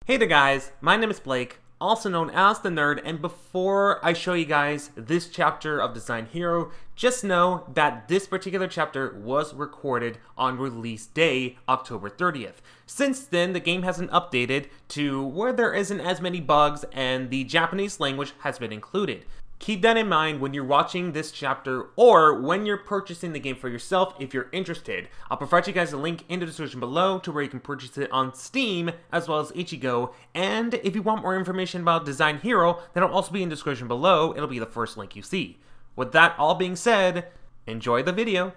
Hey there guys, my name is Blake, also known as The Nerd, and before I show you guys this chapter of Design Hero, just know that this particular chapter was recorded on release day, October 30th. Since then, the game hasn't updated to where there isn't as many bugs and the Japanese language has been included. Keep that in mind when you're watching this chapter or when you're purchasing the game for yourself if you're interested. I'll provide you guys a link in the description below to where you can purchase it on Steam as well as Ichigo. And if you want more information about Design Hero, that'll also be in the description below. It'll be the first link you see. With that all being said, enjoy the video.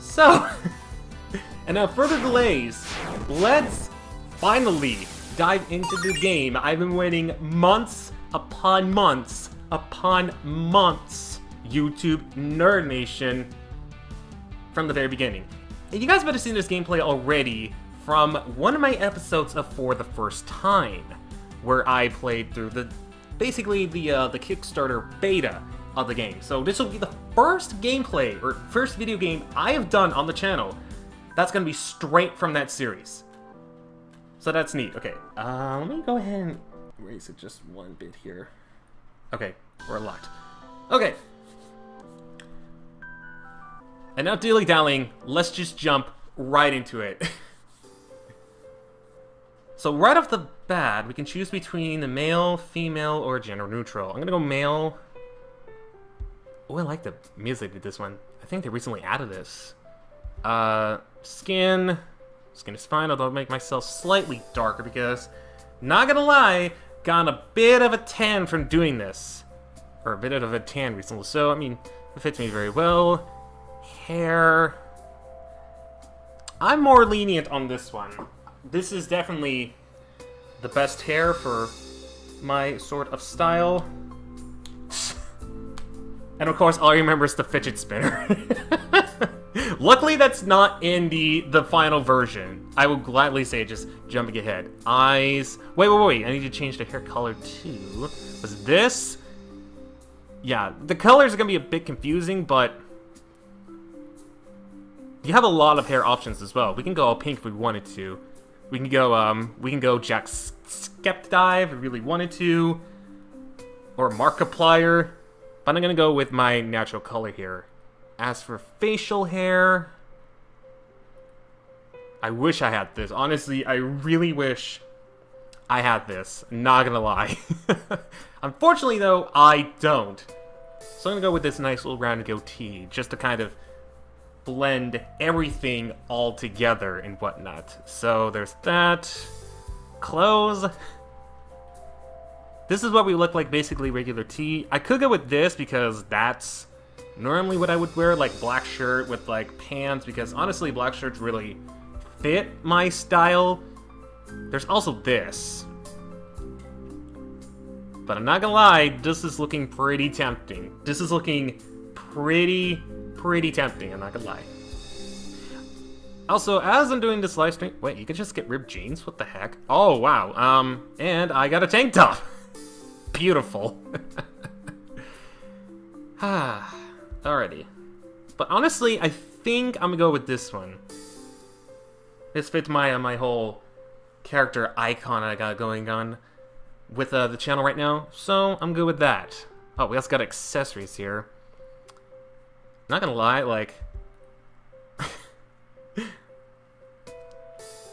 So, and now further delays, let's finally dive into the game. I've been waiting months upon months, YouTube Nerd Nation, from the very beginning. And you guys might have seen this gameplay already from one of my episodes of For the First Time, where I played through basically the Kickstarter beta of the game. So this will be the first gameplay, or first video game I have done on the channel that's gonna be straight from that series. So that's neat. Okay, let me go ahead and raise it just one bit here. Okay, we're locked. Okay. And now dilly-dallying, let's just jump right into it. So right off the bat, we can choose between the male, female, or gender neutral. I'm gonna go male. Oh, I like the music with this one. I think they recently added this. Skin. Skin is fine, although I'll make myself slightly darker because, not gonna lie, got a bit of a tan from doing this. Or a bit of a tan recently, so, I mean, it fits me very well. Hair. I'm more lenient on this one. This is definitely the best hair for my sort of style. And of course, all I remember is the fidget spinner. Luckily, that's not in the final version. I will gladly say, just jumping ahead. Eyes. Wait. I need to change the hair color too. Was this? Yeah, the colors are gonna be a bit confusing, but you have a lot of hair options as well. We can go all pink if we wanted to. We can go Jack Skepdive if we really wanted to, or Markiplier. But I'm gonna go with my natural color here. As for facial hair, I wish I had this. Honestly, I really wish I had this. Not gonna lie. Unfortunately, though, I don't. So I'm gonna go with this nice little round goatee, just to kind of blend everything all together and whatnot. So there's that. Clothes. This is what we look like, basically regular tee. I could go with this because that's normally what I would wear, like black shirt with like pants, because honestly black shirts really fit my style. There's also this. But I'm not gonna lie, this is looking pretty tempting. This is looking pretty tempting, I'm not gonna lie. Also, as I'm doing this live stream, wait, you can just get ripped jeans? What the heck? Oh, wow. And I got a tank top. Beautiful. Alrighty. But honestly, I think I'm gonna go with this one. This fits my whole character icon I got going on with the channel right now, so I'm good with that. Oh, we also got accessories here. Not gonna lie, like...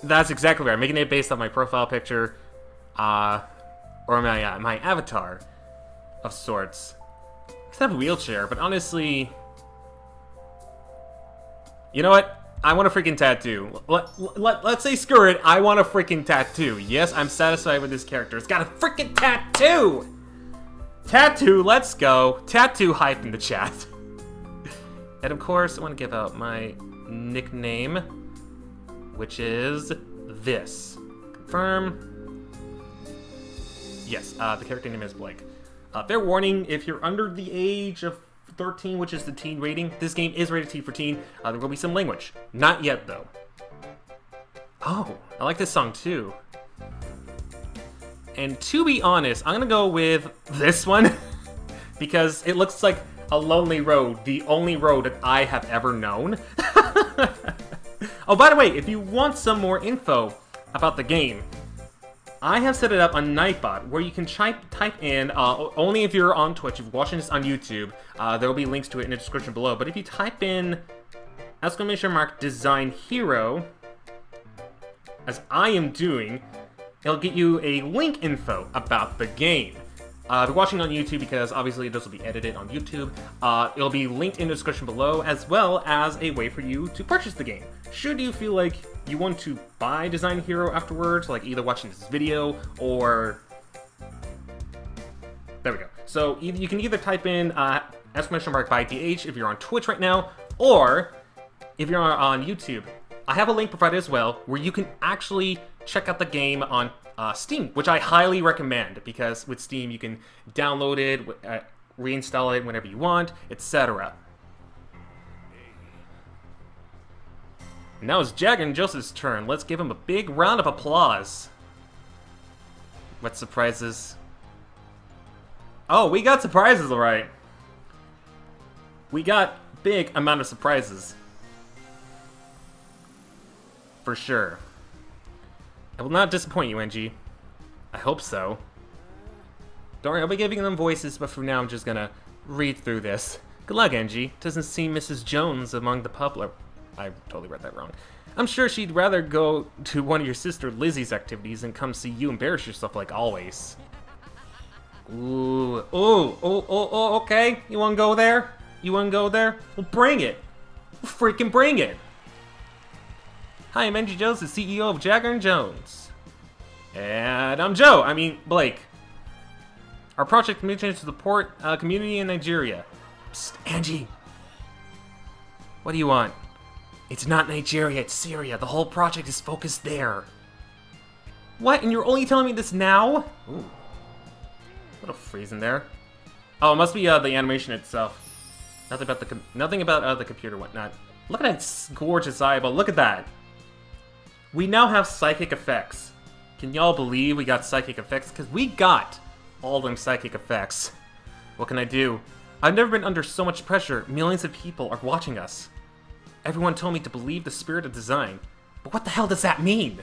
That's exactly right. I'm making it based on my profile picture, or my avatar of sorts. I have a wheelchair, but honestly, you know what? I want a freaking tattoo. Let's say screw it, I want a freaking tattoo. Yes, I'm satisfied with this character. It's got a freaking tattoo! Tattoo, let's go. Tattoo hype in the chat. And of course, I want to give out my nickname, which is this. Confirm. Yes, the character name is Blake. Fair warning, if you're under the age of 13, which is the teen rating, this game is rated T for teen. There will be some language. Not yet, though. Oh, I like this song, too. And to be honest, I'm gonna go with this one, because it looks like a lonely road, the only road that I have ever known. Oh, by the way, if you want some more info about the game, I have set it up on Nightbot, where you can type in, only if you're on Twitch. If you're watching this on YouTube, there will be links to it in the description below. But if you type in !design hero, as I am doing, it'll get you a link info about the game. If you're watching on YouTube, because obviously this will be edited on YouTube, it'll be linked in the description below, as well as a way for you to purchase the game. Should you feel like you want to buy Design Hero afterwards, like either watching this video or... There we go. So you can either type in !by.th if you're on Twitch right now, or if you're on YouTube. I have a link provided as well, where you can actually check out the game on Steam, which I highly recommend, because with Steam you can download it, reinstall it whenever you want, etc. Now it's Jagger and Joseph's turn. Let's give him a big round of applause. What surprises? Oh, we got surprises, alright. We got big amount of surprises. For sure. I will not disappoint you, NG. I hope so. Don't worry, I'll be giving them voices, but for now I'm just gonna read through this. Good luck, NG. Doesn't seem Mrs. Jones among the public. I totally read that wrong. I'm sure she'd rather go to one of your sister Lizzie's activities than come see you embarrass yourself like always. Ooh, okay. You wanna go there? You wanna go there? Well, bring it. Freaking bring it. Hi, I'm NG Jones, the CEO of Jagger & Jones. And I'm Joe, Blake. Our project mission is to support a community in Nigeria. Psst, Angie. What do you want? It's not Nigeria, it's Syria. The whole project is focused there. What? And you're only telling me this now? Ooh. Little freeze in there. Oh, it must be the animation itself. Nothing about the computer, whatnot. Look at that gorgeous eyeball. Look at that. We now have psychic effects. Can y'all believe we got psychic effects? Because we got all them psychic effects. What can I do? I've never been under so much pressure. Millions of people are watching us. Everyone told me to believe the spirit of design. But what the hell does that mean?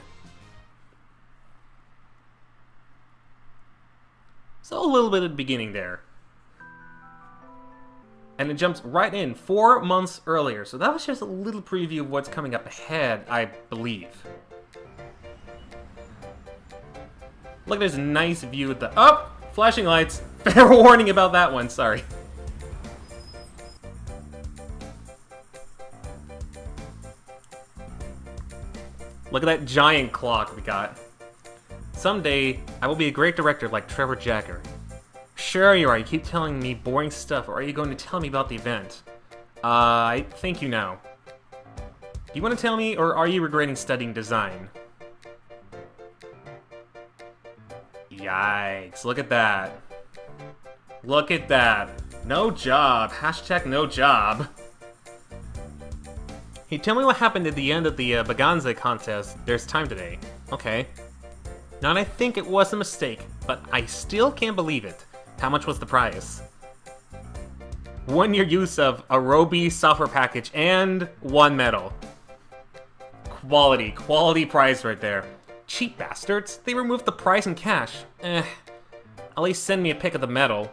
So a little bit at the beginning there. And it jumps right in 4 months earlier. So that was just a little preview of what's coming up ahead, I believe. Look at this nice view of the... Oh! Flashing lights. Fair warning about that one, sorry. Look at that giant clock we got. Someday, I will be a great director like Trevor Jagger. Sure you are, you keep telling me boring stuff, or are you going to tell me about the event? I thank you now. Do you want to tell me, or are you regretting studying design? Yikes, look at that. Look at that. No job. Hashtag no job. Hey, tell me what happened at the end of the Baganza contest. There's time today. Okay. Now, I think it was a mistake, but I still can't believe it. How much was the prize? 1 year use of Arobi software package and 1 medal. Quality prize right there. Cheap bastards. They removed the prize in cash. At least send me a pic of the medal.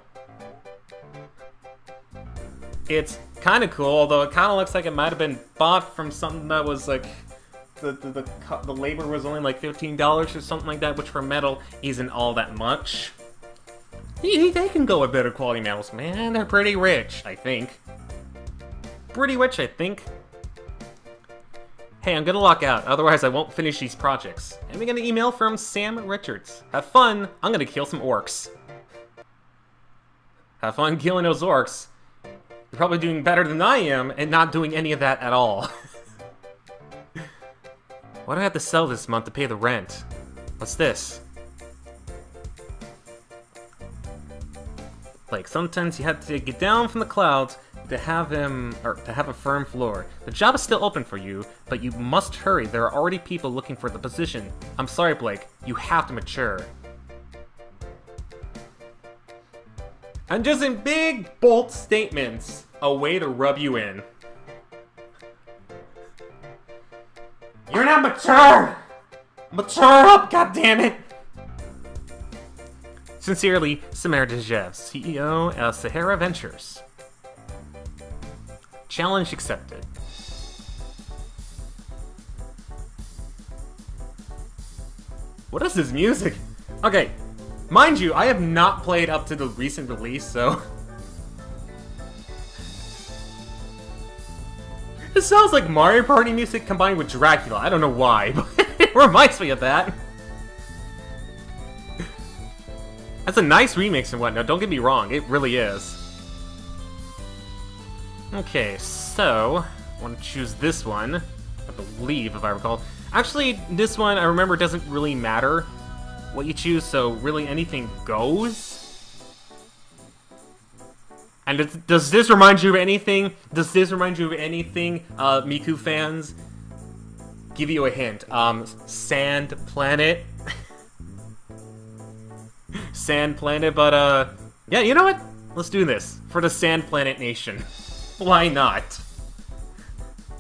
It's kind of cool, although it kind of looks like it might have been bought from something that was like... The labor was only like $15 or something like that, which for metal isn't all that much. They can go with better quality metals, man. They're pretty rich, I think. Pretty rich, I think. Hey, I'm gonna lock out, otherwise I won't finish these projects. And we got an email from Sam Richards. Have fun, I'm gonna kill some orcs. Have fun killing those orcs. You're probably doing better than I am, and not doing any of that at all. Why do I have to sell this month to pay the rent? What's this? Like, sometimes you have to get down from the clouds to have a firm floor. The job is still open for you, but you must hurry. There are already people looking for the position. I'm sorry, Blake. You have to mature. And just in big, bold statements, a way to rub you in. You're not mature! Mature up, goddammit! Sincerely, Samir Dejev, CEO of Sahara Ventures. Challenge accepted. What is this music? Okay, mind you, I have not played up to the recent release, so... This sounds like Mario Party music combined with Dracula. I don't know why, but it reminds me of that. That's a nice remix and whatnot, don't get me wrong, it really is. Okay, so, I want to choose this one, I believe, if I recall. Actually, this one, I remember, doesn't really matter what you choose, so really anything goes. And does this remind you of anything? Does this remind you of anything, Miku fans? Give you a hint. Sand Planet. Sand Planet, but, yeah, you know what? Let's do this. For the Sand Planet Nation. Why not?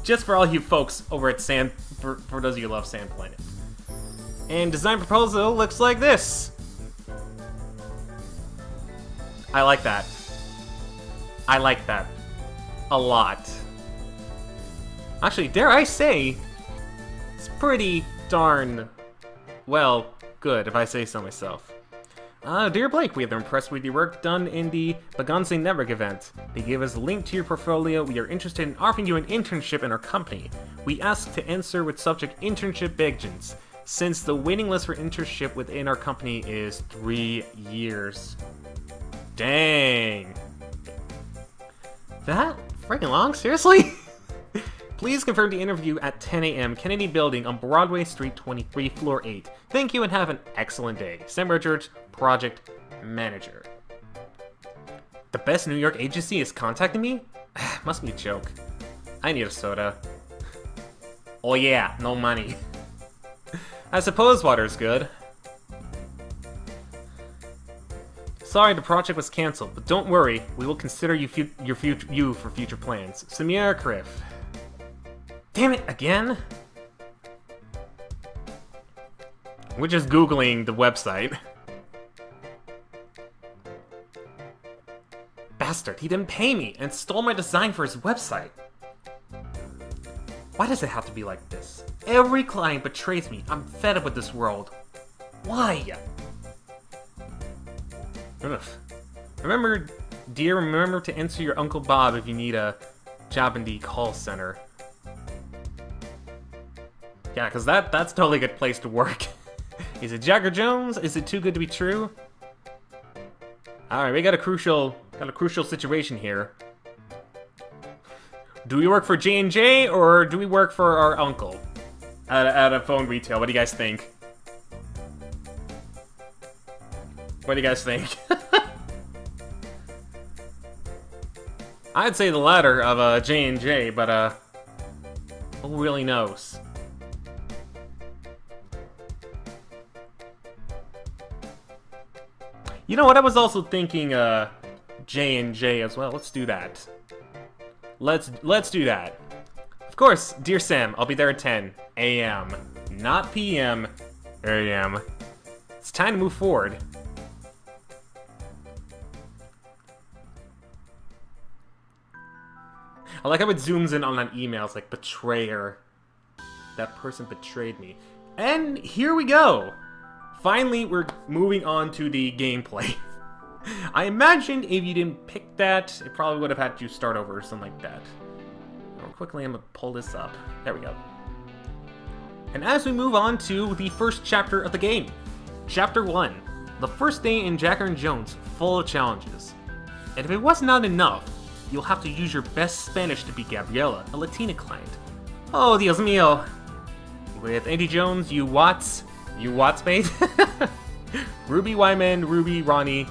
Just for all you folks over at for those of you who love Sand Planet. And design proposal looks like this. I like that. I like that. A lot. Actually, dare I say, it's pretty darn, well, good, if I say so myself. Dear Blake, we are impressed with your work done in the Baganze Network event. They gave us a link to your portfolio. We are interested in offering you an internship in our company. We ask to answer with subject internship begins, since the waiting list for internship within our company is 3 years. Dang. That freaking long? Seriously? Please confirm the interview at 10 a.m. Kennedy Building on Broadway Street 23, Floor 8. Thank you and have an excellent day. Sam Richards, Project Manager. The best New York agency is contacting me? Must be a joke. I need a soda. Oh yeah, no money. I suppose water's good. Sorry the project was cancelled, but don't worry, we will consider you for future plans. Samir Kriff. Damn it, again? We're just Googling the website. Bastard, he didn't pay me and stole my design for his website. Why does it have to be like this? Every client betrays me. I'm fed up with this world. Why? Ugh. Remember to answer your Uncle Bob if you need a job in the call center. Yeah, because that's totally a good place to work. Is it Jagger Jones? Is it too good to be true? Alright, we got a crucial situation here. Do we work for J&J or do we work for our uncle at a phone retail? What do you guys think? What do you guys think? I'd say the latter of J&J, but who really knows? You know what? I was also thinking J&J as well. Let's do that. Let's do that. Of course, dear Sam, I'll be there at 10 a.m. Not p.m. a.m. It's time to move forward. I like how it zooms in on an email. It's like, betrayer. That person betrayed me. And here we go. Finally, we're moving on to the gameplay. I imagine if you didn't pick that, it probably would have had you start over or something like that. Real quickly, I'm gonna pull this up. There we go. And as we move on to the first chapter of the game. Chapter 1. The first day in Jagger and Jones, full of challenges. And if it was not enough, you'll have to use your best Spanish to beat Gabriela, a Latina client. Oh, Dios mío. With Andy Jones, you Watts, mate? Ruby Wyman, Ruby Ronnie,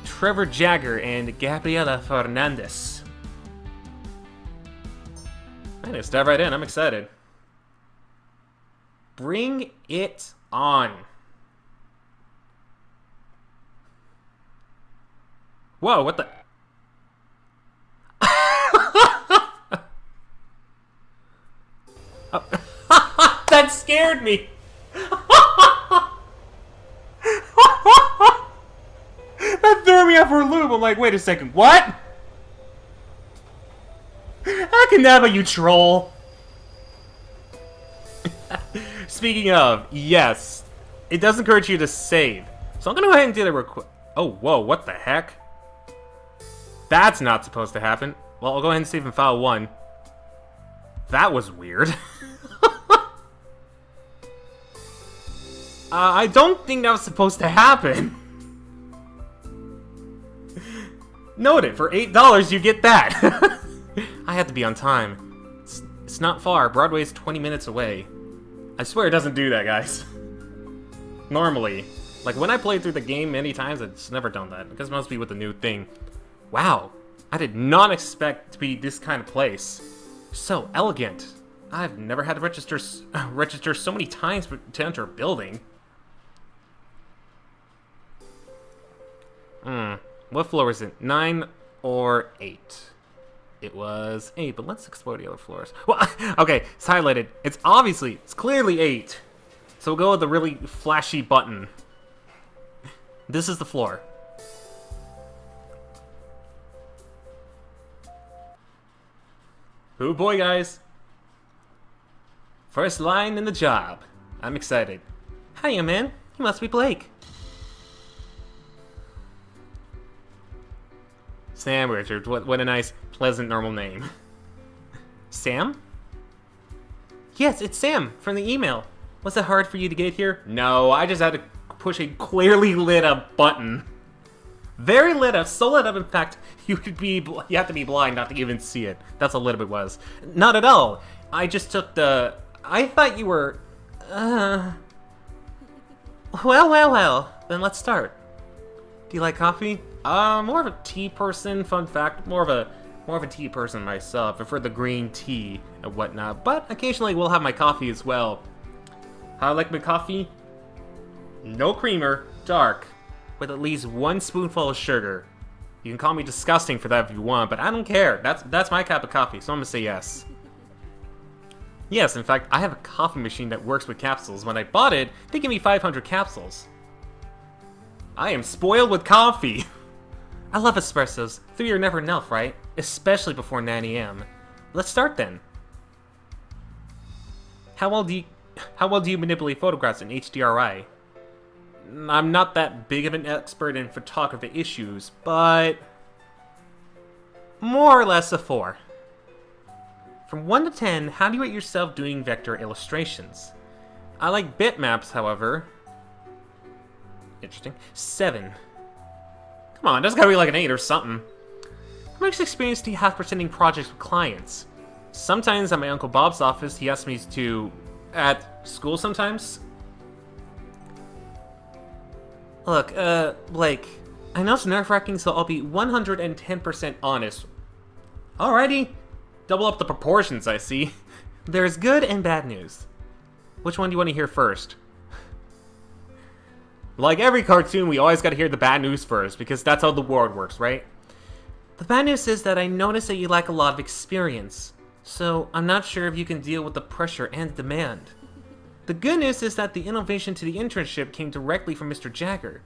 Trevor Jagger, and Gabriela Fernandez. I'm gonna dive right in, I'm excited. Bring it on. Whoa, what the... That scared me! never lube. I'm like, wait a second, what? How can that be, you troll? Speaking of, yes, it does encourage you to save. So I'm gonna go ahead and do the request. Oh, whoa, what the heck? That's not supposed to happen. Well, I'll go ahead and save in file 1. That was weird. I don't think that was supposed to happen. Note it, for $8 you get that. I have to be on time. It's not far. Broadway's 20 minutes away. I swear it doesn't do that, guys. Normally. Like, when I played through the game many times, it's never done that. I guess it must be with the new thing. Wow. I did not expect to be this kind of place. So elegant. I've never had to register so many times to enter a building. What floor is it? 9 or 8? It was 8, but let's explore the other floors. Well, okay, it's highlighted. It's clearly 8. So we'll go with the really flashy button. This is the floor. Oh boy, guys. First line in the job. I'm excited. Hiya, man. You must be Blake. Sam Richards. What a nice, pleasant, normal name. Sam? Yes, it's Sam from the email. Was it hard for you to get here? No, I just had to push a clearly lit up button. Very lit up, so lit up, in fact, you have to be blind not to even see it. That's how lit up it was. Not at all. I just took the... I thought you were... Well, then let's start. Do you like coffee? More of a tea person, fun fact. More of a tea person myself. I prefer the green tea and whatnot, but occasionally we'll have my coffee as well. How I like my coffee? No creamer, dark, with at least 1 spoonful of sugar. You can call me disgusting for that if you want, but I don't care. That's my cup of coffee, so I'm gonna say yes. Yes, in fact, I have a coffee machine that works with capsules. When I bought it, they gave me 500 capsules. I am spoiled with coffee. I love espressos. 3 are never enough, right? Especially before 9 AM. Let's start then. How well do you manipulate photographs in HDRI? I'm not that big of an expert in photography issues, but more or less a 4. From 1 to 10, how do you rate yourself doing vector illustrations? I like bitmaps, however. Interesting. 7. Come on, that's gotta be like an 8 or something. How much experience do you have presenting projects with clients? Sometimes at my Uncle Bob's office, he asks me to... At school sometimes? Look, Blake, I know it's nerve-wracking, so I'll be 110% honest. Alrighty. Double up the proportions, I see. There's good and bad news. Which one do you want to hear first? Like every cartoon, we always gotta hear the bad news first, because that's how the world works, right? The bad news is that I noticed that you lack a lot of experience, so I'm not sure if you can deal with the pressure and demand. The good news is that the innovation to the internship came directly from Mr. Jagger.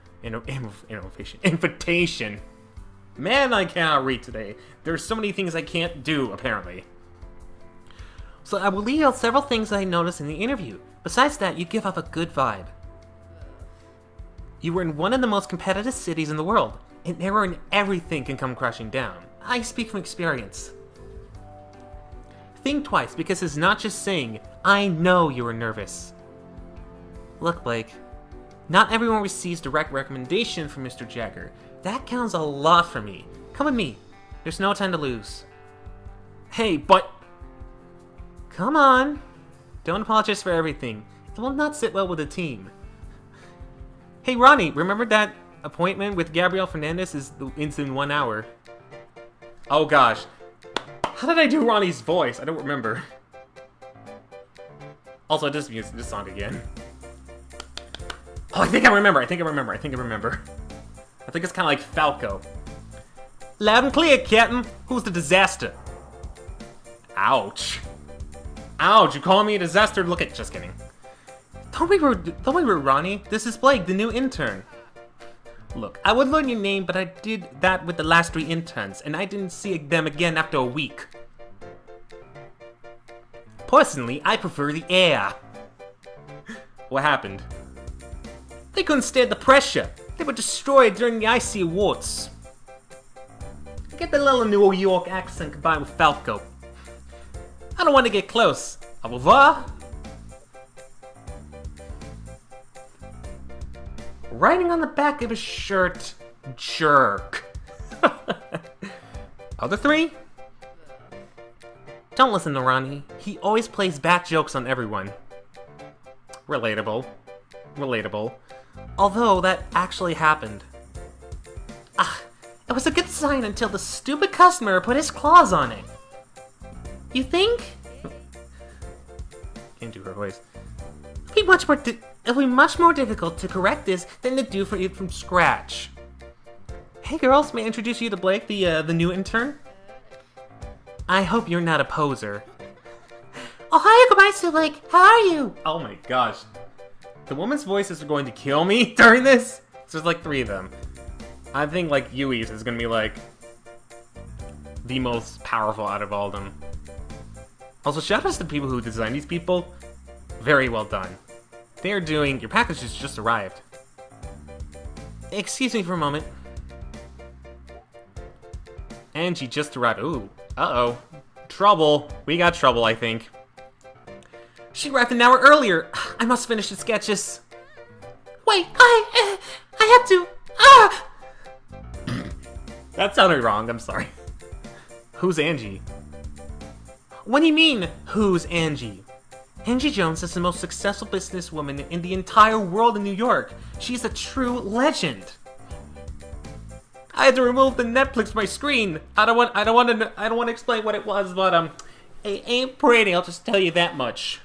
Invitation. Man, I cannot read today. There's so many things I can't do, apparently. So I will leave out several things I noticed in the interview. Besides that, you give off a good vibe. You were in one of the most competitive cities in the world. An error in everything can come crashing down. I speak from experience. Think twice, because it's not just saying, I know you were nervous. Look, Blake, not everyone receives direct recommendation from Mr. Jagger. That counts a lot for me. Come with me. There's no time to lose. Hey, but... Come on. Don't apologize for everything. It will not sit well with the team. Hey, Ronnie, remember that appointment with Gabriel Fernandez is in 1 hour? Oh, gosh. How did I do Ronnie's voice? I don't remember. Also, just use this song again. Oh, I think I remember. I think it's kind of like Falco. Loud and clear, Captain. Who's the disaster? Ouch. Ouch, you calling me a disaster? Look at... Just kidding. Don't be rude, Ronnie. This is Blake, the new intern. Look, I would learn your name, but I did that with the last 3 interns, and I didn't see them again after a week. Personally, I prefer the air. What happened? They couldn't stand the pressure. They were destroyed during the icy awards. I get the little New York accent combined with Falco. I don't want to get close. Au revoir. Writing on the back of his shirt, jerk. Other 3? Don't listen to Ronnie. He always plays back jokes on everyone. Relatable. Relatable. Although that actually happened. It was a good sign until the stupid customer put his claws on it. You think? Can't do her voice. It'll be much more difficult to correct this than to do it from scratch. Hey girls, may I introduce you to Blake, the new intern? I hope you're not a poser. Oh, hi, goodbye, Blake. How are you? Oh my gosh. The woman's voices are going to kill me during this. So there's like 3 of them. I think like Yui's is gonna be like the most powerful out of all of them. Also, shout outs to the people who designed these people. Very well done. They're doing... Your package has just arrived. Excuse me for a moment. Angie just arrived. Ooh. Uh-oh. Trouble. We got trouble, I think. She arrived an hour earlier. I must finish the sketches. Wait, I have to... That sounded wrong, I'm sorry. Who's Angie? What do you mean, who's Angie? Angie Jones is the most successful businesswoman in the entire world in New York. She's a true legend. I had to remove the Netflix from my screen. I don't want to explain what it was, but it ain't pretty. I'll just tell you that much.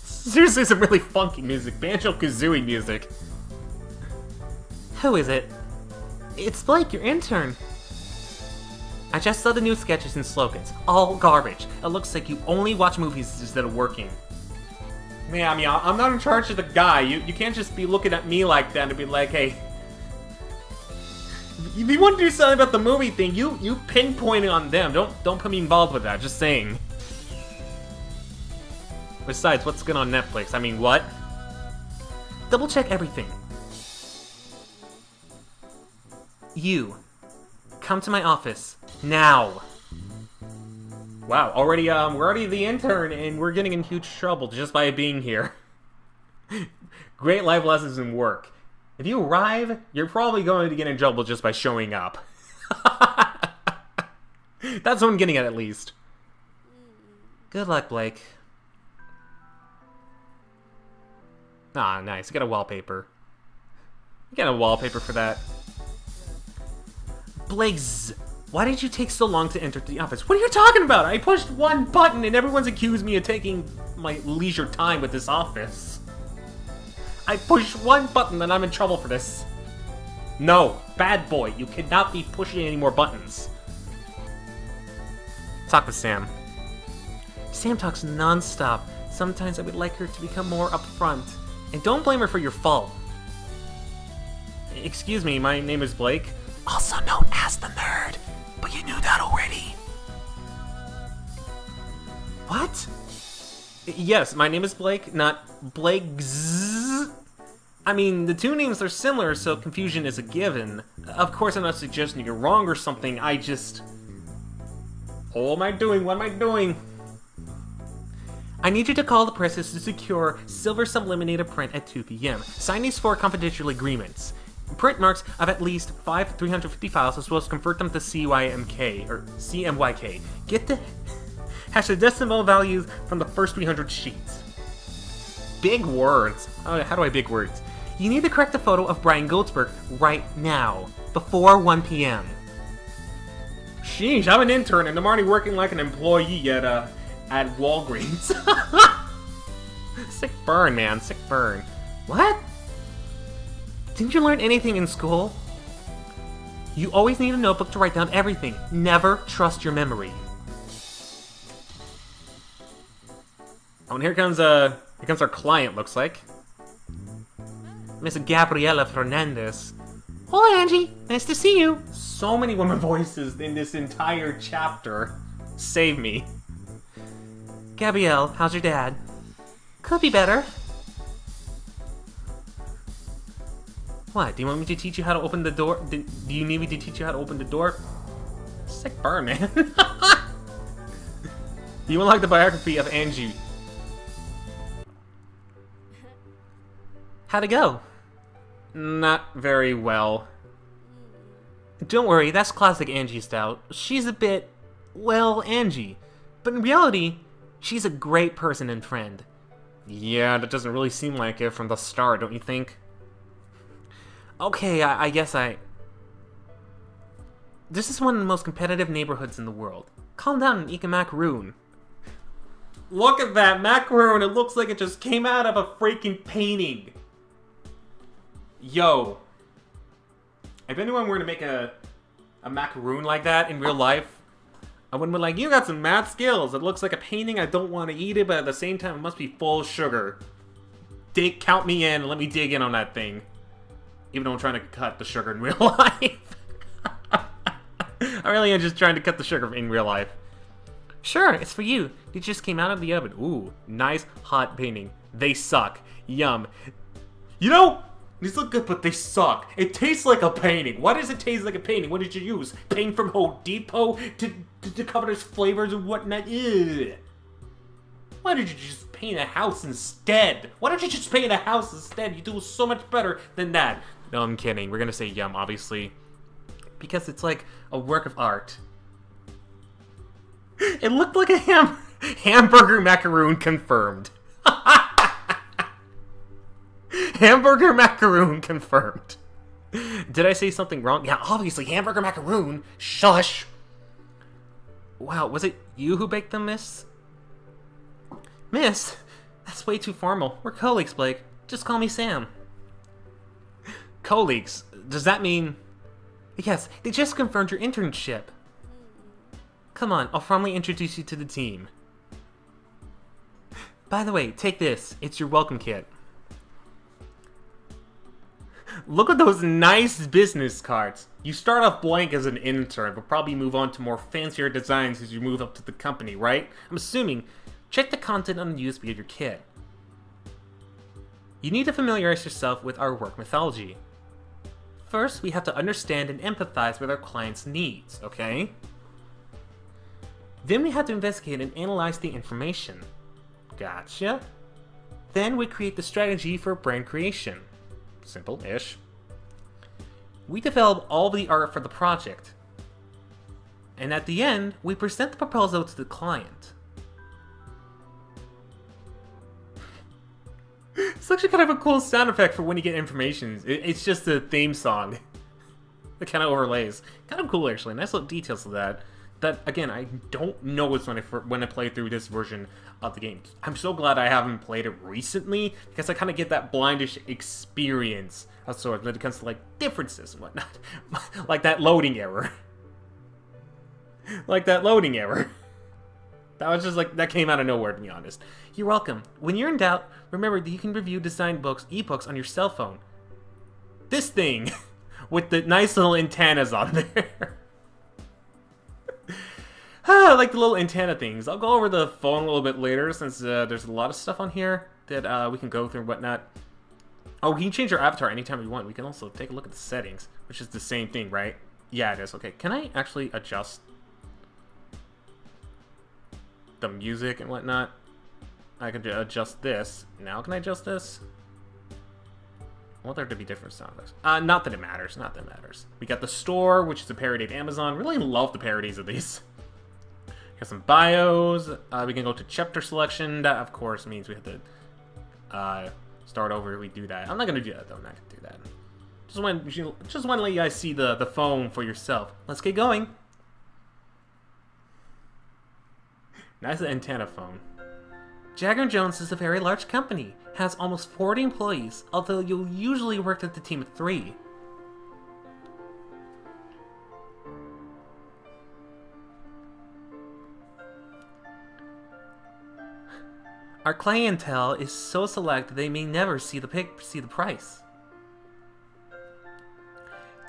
Seriously, some really funky music, Banjo-Kazooie music. Who is it? It's Blake, your intern. I just saw the new sketches and slogans. All garbage. It looks like you only watch movies instead of working. Yeah, I mean, I'm not in charge of the guy. You can't just be looking at me like that and be like, hey... If you want to do something about the movie thing, you pinpointing on them. Don't put me involved with that, just saying. Besides, what's good on Netflix? I mean, what? Double check everything. You. Come to my office. Now. Wow, already, we're already the intern, and we're getting in huge trouble just by being here. Great life lessons in work. If you arrive, you're probably going to get in trouble just by showing up. That's what I'm getting at least. Good luck, Blake. Ah, nice. You got a wallpaper. You got a wallpaper for that. Blaze, why did you take so long to enter the office? What are you talking about? I pushed one button and everyone's accused me of taking my leisure time with this office. I pushed one button and I'm in trouble for this. No, bad boy, you cannot be pushing any more buttons. Talk with Sam. Sam talks non-stop. Sometimes I would like her to become more upfront. And don't blame her for your fault. Excuse me, my name is Blake. Also known as the Nerd. But you knew that already. What? Yes, my name is Blake, not Blake's. I mean, the 2 names are similar, so confusion is a given. Of course, I'm not suggesting you're wrong or something, I just... Oh, what am I doing? What am I doing? I need you to call the presses to secure silver subliminated print at 2 p.m. Sign these 4 confidential agreements. Print marks of at least 350 files as well as convert them to CYMK, or CMYK. Get the hexadecimal values from the first 300 sheets. Big words. Oh, how do I big words? You need to correct the photo of Brian Goldsberg right now, before 1 p.m. Sheesh, I'm an intern and I'm already working like an employee at Walgreens. Sick burn, man. Sick burn. What? Didn't you learn anything in school? You always need a notebook to write down everything. Never trust your memory. Oh, and here comes our client, looks like. Miss Gabriela Fernandez. Hola, Angie. Nice to see you. So many women voices in this entire chapter. Save me. Gabrielle, how's your dad? Could be better. What? Do you want me to teach you how to open the door? Do you need me to teach you how to open the door? Sick burn, man. You unlock the biography of Angie. How'd it go? Not very well. Don't worry, that's classic Angie style. She's a bit, well, Angie. But in reality, she's a great person and friend. Yeah, that doesn't really seem like it from the start, don't you think? Okay, I guess This is one of the most competitive neighborhoods in the world. Calm down and eat a macaroon. Look at that macaroon! It looks like it just came out of a freaking painting. Yo. If anyone were to make a macaroon like that in real life, I wouldn't be like, you got some math skills. It looks like a painting. I don't want to eat it, but at the same time, it must be full of sugar. Count me in and let me dig in on that thing. Even though I'm trying to cut the sugar in real life. I really am just trying to cut the sugar in real life. Sure, it's for you. It just came out of the oven. Ooh, nice hot painting. They suck. Yum. You know, these look good, but they suck. It tastes like a painting. Why does it taste like a painting? What did you use? Paint from Home Depot to cover its flavors and whatnot? Ugh. Why did you just paint a house instead? Why don't you just paint a house instead? You do so much better than that. No, I'm kidding. We're gonna say yum, obviously. Because it's like a work of art. It looked like a hamburger macaroon confirmed. Hamburger macaroon confirmed. Did I say something wrong? Yeah, obviously, hamburger macaroon. Shush. Wow, was it you who baked them, miss? Miss? That's way too formal. We're colleagues, Blake. Just call me Sam. Colleagues? Does that mean... Yes, they just confirmed your internship. Come on, I'll formally introduce you to the team. By the way, take this. It's your welcome kit. Look at those nice business cards. You start off blank as an intern, but probably move on to more fancier designs as you move up to the company, right? I'm assuming. Check the content on the USB of your kit. You need to familiarize yourself with our work methodology. First, we have to understand and empathize with our client's needs, okay? Then we have to investigate and analyze the information. Gotcha. Then we create the strategy for brand creation. Simple-ish. We develop all the art for the project. And at the end, we present the proposal to the client. It's actually kind of a cool sound effect for when you get information. It's just a theme song. It kind of overlays. Kind of cool, actually. Nice little details to that. That, again, I don't know what's when I play through this version of the game. I'm so glad I haven't played it recently, because I kind of get that blindish experience of sorts when it comes to, like, differences and whatnot. Like that loading error. Like that loading error. That was just like, that came out of nowhere, to be honest. You're welcome. When you're in doubt, remember that you can review design books, ebooks on your cell phone. This thing, with the nice little antennas on there. I like the little antenna things. I'll go over the phone a little bit later, since there's a lot of stuff on here that we can go through and whatnot. Oh, we can change our avatar anytime we want. We can also take a look at the settings, which is the same thing, right? Yeah, it is. Okay, can I actually adjust the music and whatnot? I can adjust this. Now can I adjust this? I want there to be different sound effects. Not that it matters. Not that it matters. We got the store, which is a parody of Amazon. Really love the parodies of these. Got some bios. We can go to chapter selection. That, of course, means we have to start over. We do that. I'm not gonna do that though. I'm not gonna do that. Just want to let you guys see the phone for yourself. Let's get going. Nice antenna phone. Jagger & Jones is a very large company. Has almost 40 employees, although you'll usually work with a team of 3. Our clientele is so select they may never see the price.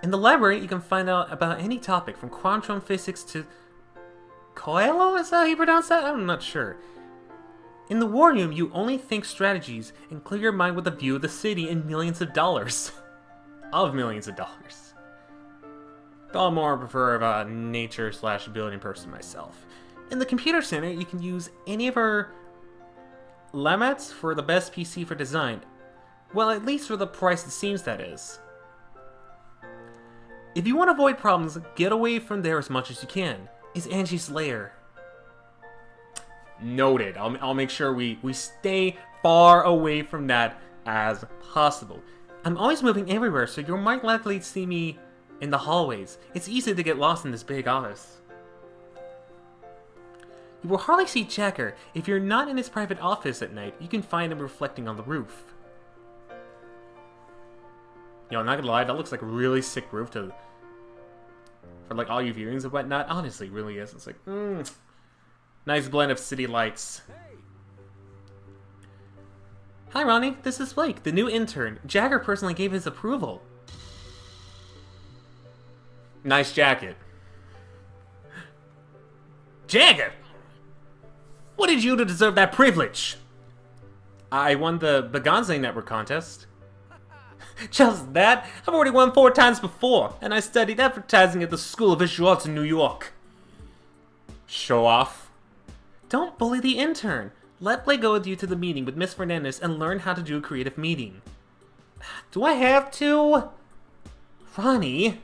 In the library, you can find out about any topic from quantum physics to Coelho, is that how you pronounce that? I'm not sure. In the war room, you only think strategies and clear your mind with a view of the city and millions of dollars. Of millions of dollars. Though I'm more prefer of a nature/building person myself. In the computer center, you can use any of our lemmas for the best PC for design. Well, at least for the price it seems, that is. If you want to avoid problems, get away from there as much as you can. It's Angie's lair. Noted. I'll make sure we stay far away from that as possible. I'm always moving everywhere, so you're more likely to see me in the hallways. It's easy to get lost in this big office. You will hardly see Jagger. If you're not in his private office at night, you can find him reflecting on the roof. Yo, I'm not gonna lie, that looks like a really sick roof for like all your viewings and whatnot. Honestly, it really is. It's like, nice blend of city lights. Hi Ronnie, this is Blake, the new intern. Jagger personally gave his approval. Nice jacket. Jagger! What did you do to deserve that privilege? I won the Begonze Network contest. Just that? I've already won 4 times before, and I studied advertising at the School of Visual Arts in New York. Show off. Don't bully the intern. Let Blake go with you to the meeting with Miss Fernandez and learn how to do a creative meeting. Do I have to? Ronnie?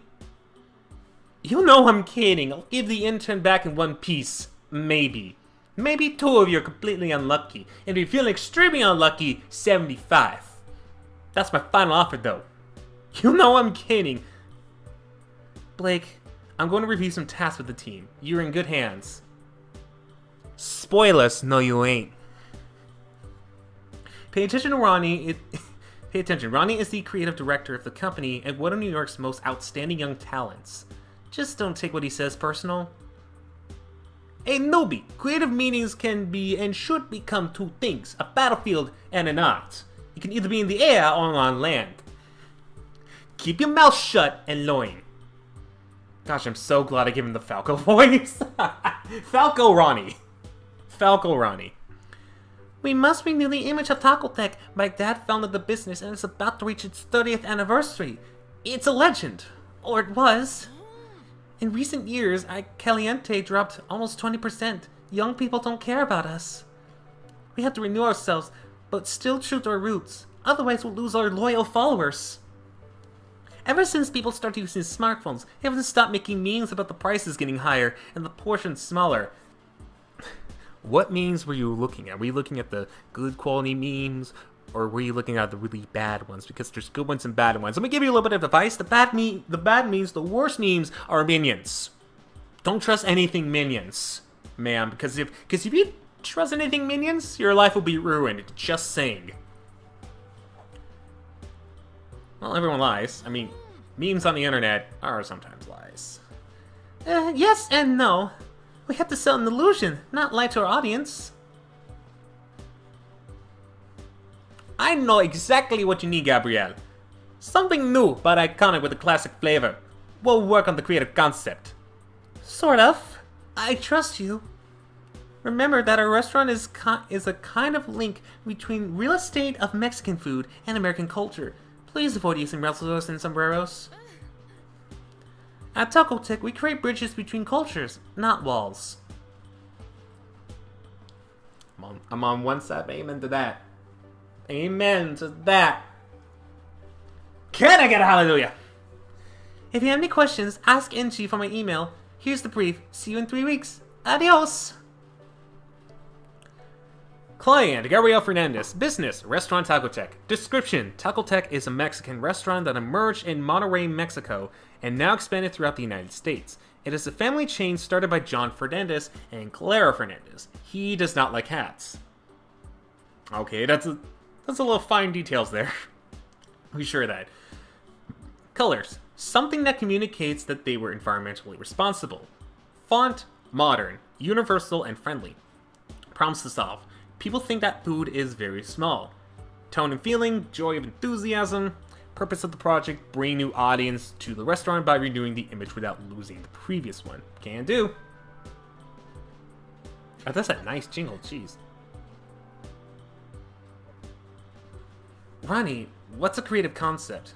You know I'm kidding. I'll give the intern back in one piece. Maybe. Maybe 2 if you're completely unlucky. And if you feel extremely unlucky, 75. That's my final offer, though. You know I'm kidding. Blake, I'm going to review some tasks with the team. You're in good hands. Spoilers, no you ain't. Pay attention to Ronnie. Pay attention. Ronnie is the creative director of the company and one of New York's most outstanding young talents. Just don't take what he says personal. A newbie. Creative meetings can be and should become 2 things. A battlefield and an art. You can either be in the air or on land. Keep your mouth shut and loin. Gosh, I'm so glad I gave him the Falco voice. Falco Ronnie. Falco Ronnie. We must renew the image of Taco Tech. My dad founded the business and it's about to reach its 30th anniversary. It's a legend. Or it was. In recent years, Caliente dropped almost 20%. Young people don't care about us. We have to renew ourselves, but still true to our roots. Otherwise, we'll lose our loyal followers. Ever since people started using smartphones, they haven't stopped making memes about the prices getting higher and the portions smaller. What memes were you looking at? Were you looking at the good quality memes, or were you looking at the really bad ones? Because there's good ones and bad ones. Let me give you a little bit of advice. The bad memes, the worst memes are minions. Don't trust anything minions, ma'am. Because if you trust anything minions, your life will be ruined. Just saying. Well, everyone lies. I mean, memes on the internet are sometimes lies. Yes and no. We have to sell an illusion, not lie to our audience. I know exactly what you need, Gabrielle. Something new, but iconic with a classic flavor. We'll work on the creative concept. Sort of. I trust you. Remember that our restaurant is a kind of link between real estate of Mexican food and American culture. Please avoid using wrestlers and sombreros. At Taco Tech, we create bridges between cultures, not walls. I'm on one side. Amen to that. Amen to that. Can I get a hallelujah? If you have any questions, ask Angie for my email. Here's the brief. See you in 3 weeks. Adios. Client, Gabriel Fernandez. Business, Restaurant Taco Tech. Description, Taco Tech is a Mexican restaurant that emerged in Monterrey, Mexico, and now expanded throughout the United States. It is a family chain started by John Fernandez and Clara Fernandez. He does not like hats. Okay, that's a little fine details there. We sure of that. Colors, something that communicates that they were environmentally responsible. Font, modern, universal, and friendly. Problems to solve. People think that food is very small. Tone and feeling, joy of enthusiasm. Purpose of the project, bring new audience to the restaurant by renewing the image without losing the previous one. Can do. Oh, that's a nice jingle, jeez. Ronnie, what's a creative concept?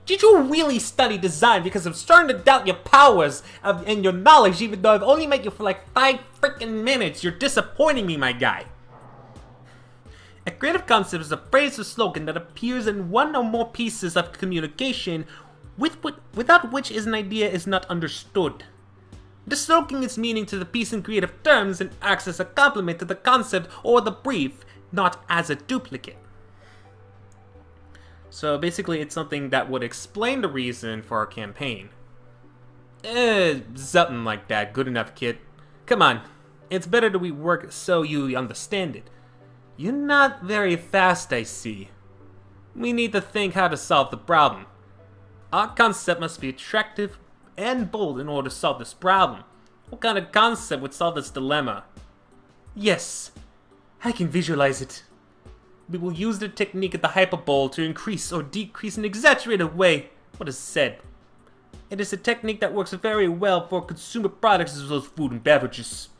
Did you really study design? Because I'm starting to doubt your powers and your knowledge, even though I've only met you for like 5 freaking minutes. You're disappointing me, my guy. A creative concept is a phrase or slogan that appears in one or more pieces of communication without which an idea is not understood. Dislocating its meaning to the piece in creative terms and acts as a complement to the concept or the brief, not as a duplicate. So basically it's something that would explain the reason for our campaign. Something like that. Good enough, kid. Come on. It's better that we work so you understand it. You're not very fast, I see. We need to think how to solve the problem. Our concept must be attractive and bold in order to solve this problem. What kind of concept would solve this dilemma? Yes, I can visualize it. We will use the technique of the hyperbole to increase or decrease in an exaggerated way what is said. It is a technique that works very well for consumer products as well as food and beverages.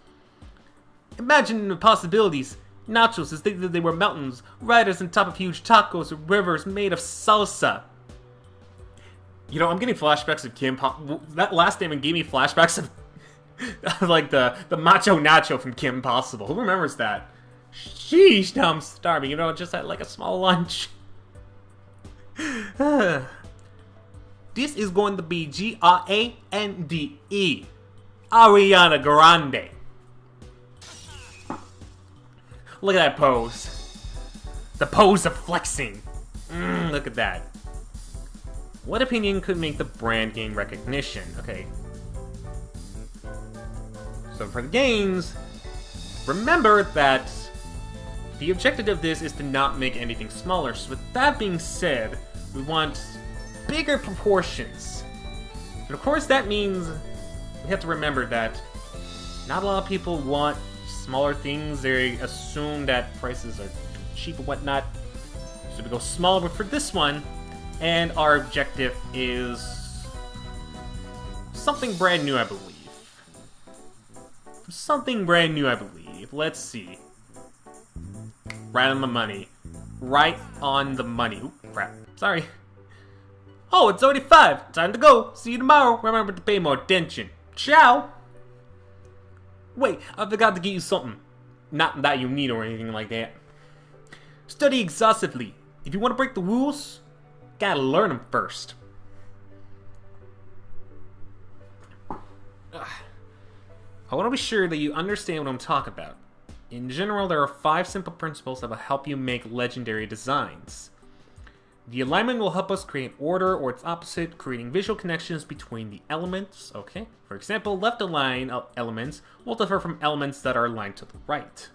Imagine the possibilities. Nachos as if they were mountains, riders on top of huge tacos or rivers made of salsa. You know, I'm getting flashbacks of that last statement gave me flashbacks of like the macho nacho from Kim Possible. Who remembers that? Sheesh, now I'm starving. You know, just had like a small lunch. This is going to be Grande. Ariana Grande. Look at that pose. The pose of flexing. Look at that. What opinion could make the brand gain recognition? Okay. So for the gains, remember that the objective of this is to not make anything smaller. So with that being said, we want bigger proportions. And of course that means we have to remember that not a lot of people want smaller things. They assume that prices are cheap and whatnot. So we go smaller, but for this one, and our objective is something brand new, I believe. Something brand new, I believe. Let's see. Right on the money. Right on the money. Oop, crap. Sorry. Oh, it's already 5. Time to go. See you tomorrow. Remember to pay more attention. Ciao. Wait, I forgot to get you something. Not that you need or anything like that. Study exhaustively. If you want to break the rules, gotta learn them first. I want to be sure that you understand what I'm talking about. In general, there are 5 simple principles that will help you make legendary designs. The alignment will help us create order or its opposite, creating visual connections between the elements. Okay, for example, left aligned elements will differ from elements that are aligned to the right.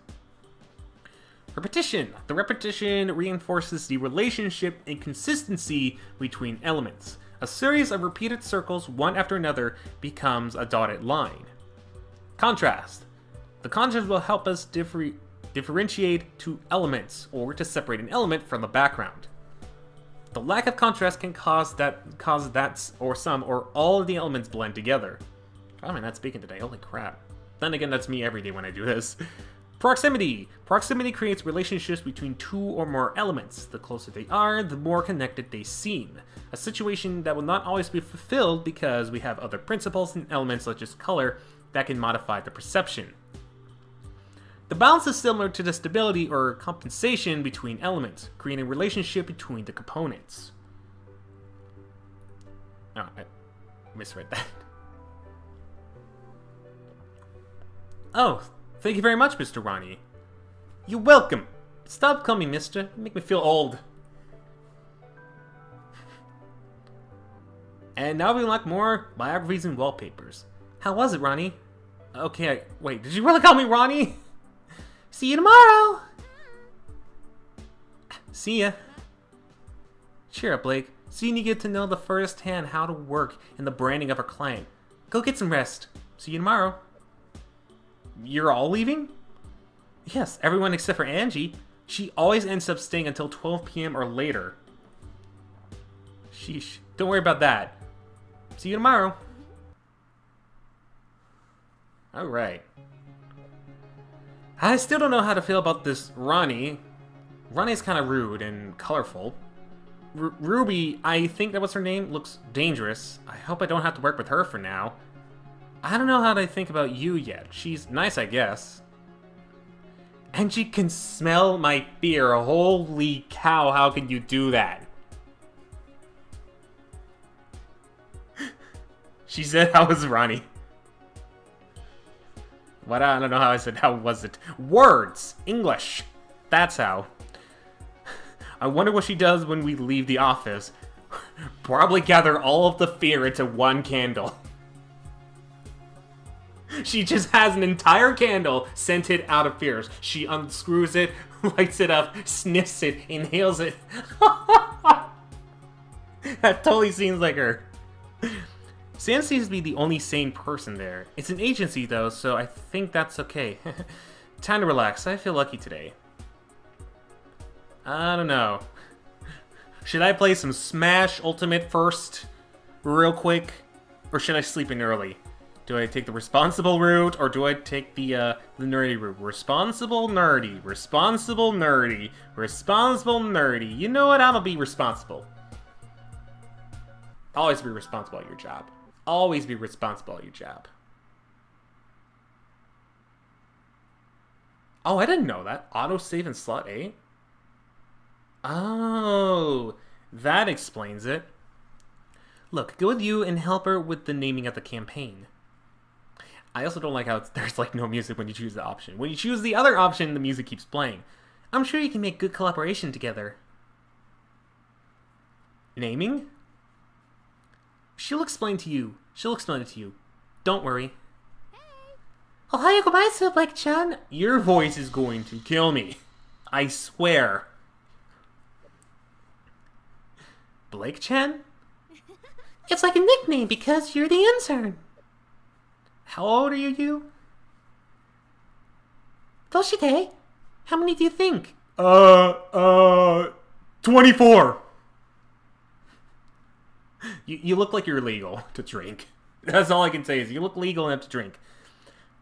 Repetition. The repetition reinforces the relationship and consistency between elements. A series of repeated circles, one after another, becomes a dotted line. Contrast. The contrast will help us differentiate 2 elements, or to separate an element from the background. The lack of contrast can cause that or some or all of the elements blend together. Oh, I'm not speaking today, holy crap. Then again, that's me every day when I do this. Proximity. Proximity creates relationships between 2 or more elements. The closer they are, the more connected they seem. A situation that will not always be fulfilled because we have other principles and elements such as color that can modify the perception. The balance is similar to the stability or compensation between elements, creating a relationship between the components. Oh, I misread that. Oh, thank you very much, Mr. Ronnie. You're welcome. Stop calling me mister. You make me feel old. And now we unlock more biographies and wallpapers. How was it, Ronnie? Okay, wait, did you really call me Ronnie? See you tomorrow! See ya. Cheer up, Blake. Soon you get to know the first-hand how to work in the branding of our client. Go get some rest. See you tomorrow. You're all leaving? Yes, everyone except for Angie. She always ends up staying until 12 p.m. or later. Sheesh. Don't worry about that. See you tomorrow. Alright. I still don't know how to feel about this Ronnie. Ronnie's kind of rude and colorful. Ruby, I think that was her name, looks dangerous. I hope I don't have to work with her for now. I don't know how to think about you yet. She's nice, I guess. And she can smell my fear. Holy cow, how can you do that? She said, how was Ronnie? What? I don't know how I said, how was it? Words! English! That's how. I wonder what she does when we leave the office. Probably gather all of the fear into one candle. She just has an entire candle scented out of fears. She unscrews it, lights it up, sniffs it, inhales it. That totally seems like her. Sam seems to be the only sane person there. It's an agency though, so I think that's okay. Time to relax. I feel lucky today. I don't know. Should I play some Smash Ultimate first, real quick? Or should I sleep in early? Do I take the responsible route, or do I take the nerdy route? Responsible, nerdy. Responsible, nerdy. Responsible, nerdy. You know what? I'm gonna be responsible. Always be responsible at your job. Always be responsible at your job. Oh, I didn't know that. Autosave in slot A? Oh, that explains it. Look, go with you and help her with the naming of the campaign. I also don't like how there's like no music when you choose the option. When you choose the other option, the music keeps playing. I'm sure you can make good collaboration together. Naming? She'll explain to you. She'll explain it to you. Don't worry. Ohio gomasu, Blake-chan. Your voice is going to kill me. I swear. Blake-chan? It's like a nickname because you're the intern. How old are you? Toshite, how many do you think? 24. You look like you're legal to drink. That's all I can say is you look legal enough to drink.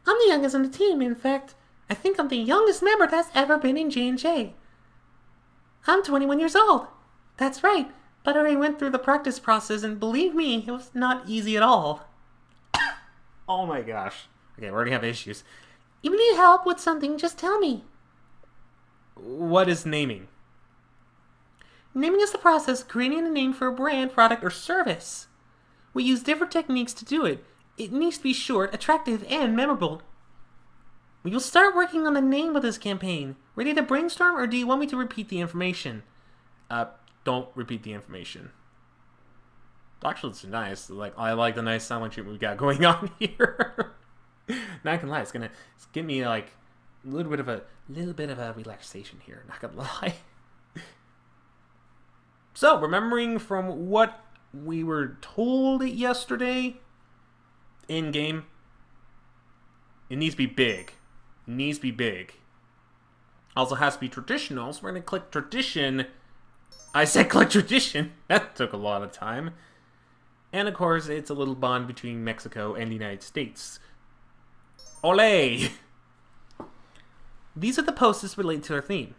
I'm the youngest on the team. In fact, I think I'm the youngest member that's ever been in J&J. I'm 21 years old. That's right. But I already went through the practice process, and believe me, it was not easy at all. Oh my gosh. Okay, we already have issues. If you need help with something, just tell me. What is naming? Naming is the process of creating a name for a brand, product, or service. We use different techniques to do it. It needs to be short, attractive, and memorable. We will start working on the name of this campaign. Ready to brainstorm, or do you want me to repeat the information? Don't repeat the information. Actually, it's nice. I like the nice silent treatment we got going on here. Not gonna lie, it's give me like a little bit of a relaxation here. Not gonna lie. So, remembering from what we were told yesterday, in game, it needs to be big. It needs to be big. Also has to be traditional, so we're gonna click tradition. I said click tradition. That took a lot of time. And of course, it's a little bond between Mexico and the United States. Olé! These are the post-its related to our theme.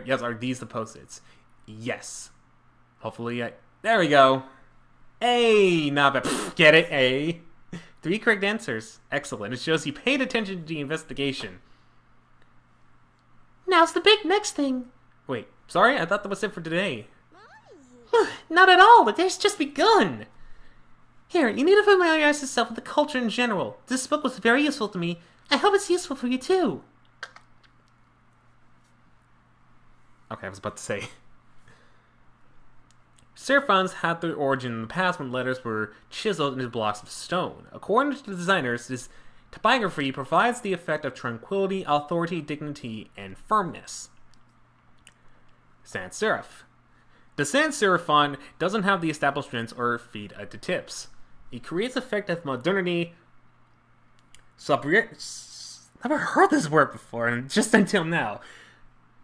Yes, are these the post-its? Yes. Hopefully there we go. Hey, not bad. Get it? A. 3 correct answers. Excellent. It shows you paid attention to the investigation. Now's the big next thing. Wait, sorry? I thought that was it for today. Not at all. The day's just begun. Here, you need to familiarize yourself with the culture in general. This book was very useful to me. I hope it's useful for you too. Okay, I was about to say. Serifons had their origin in the past when letters were chiseled into blocks of stone. According to the designers, this typography provides the effect of tranquility, authority, dignity, and firmness. Sans serif. The sans serif font doesn't have the establishments or feet at the tips. It creates effect of modernity, Never heard this word before, and just until now.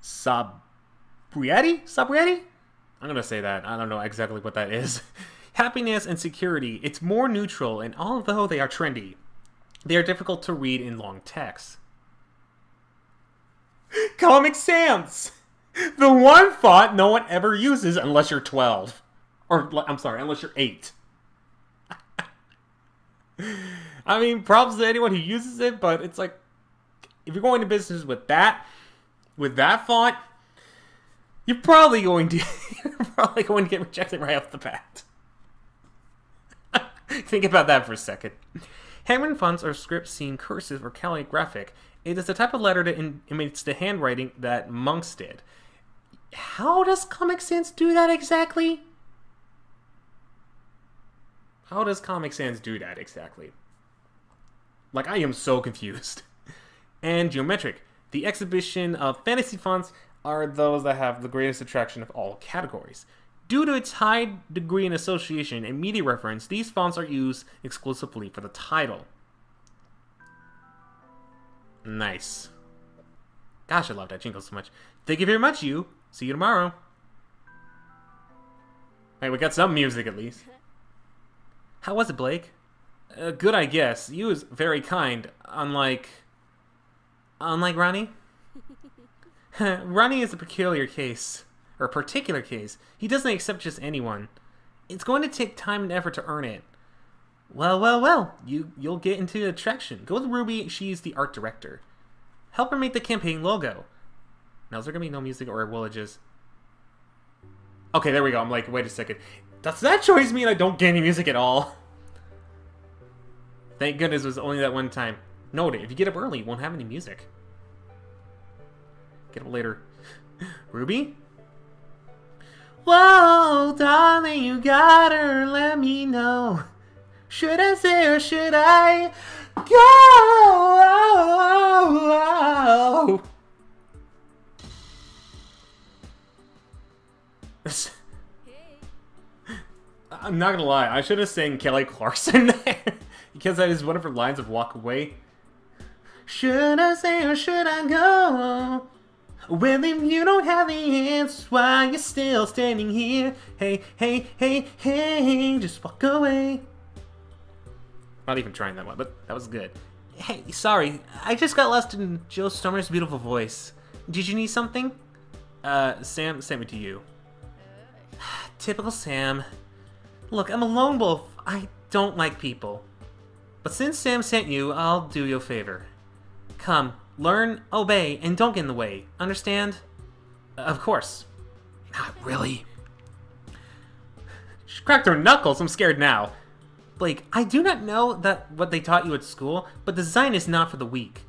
Sobriety? Sobriety? I'm gonna say that. I don't know exactly what that is. Happiness and security. It's more neutral, and although they are trendy, they are difficult to read in long text. Comic Sans! The one font no one ever uses unless you're 12. Or, I'm sorry, unless you're 8. I mean, props to anyone who uses it, but it's like, if you're going to business with that font, you're probably going to get rejected right off the bat. Think about that for a second. Handwritten fonts are script seen cursive or calligraphic. It is the type of letter that imitates the handwriting that monks did. How does Comic Sans do that exactly? How does Comic Sans do that exactly? Like, I am so confused. And geometric. The exhibition of fantasy fonts are those that have the greatest attraction of all categories. Due to its high degree in association and media reference, these fonts are used exclusively for the title. Nice. Gosh, I love that jingle so much. Thank you very much, you. See you tomorrow. Hey, we got some music at least. How was it, Blake? Good, I guess. You was very kind, unlike Ronnie. Ronnie is a particular case. He doesn't accept just anyone. It's going to take time and effort to earn it. Well. You'll get into the attraction. Go with Ruby. She's the art director. Help her make the campaign logo. Now, is there gonna be no music, or will it just... Okay, there we go. I'm like, wait a second. Does that choice mean I don't get any music at all? Thank goodness it was only that one time. Note it. If you get up early, you won't have any music. Get up later. Ruby? Whoa, darling, you got her. Let me know. Should I say or should I go? I'm not gonna lie, I should have sang Kelly Clarkson there. Because that is one of her lines of Walk Away. Should I say or should I go? Well, if you don't have the answers, why you're still standing here? Hey, just walk away. Not even trying that one, but that was good. Hey, sorry, I just got lost in Jill Stormer's beautiful voice. Did you need something? Sam sent me to you. Typical Sam. Look, I'm a lone wolf. I don't like people. But since Sam sent you, I'll do you a favor. Come, learn, obey, and don't get in the way. Understand? Of course. Not really. She cracked her knuckles. I'm scared now. Blake, I do not know what they taught you at school, but design is not for the weak.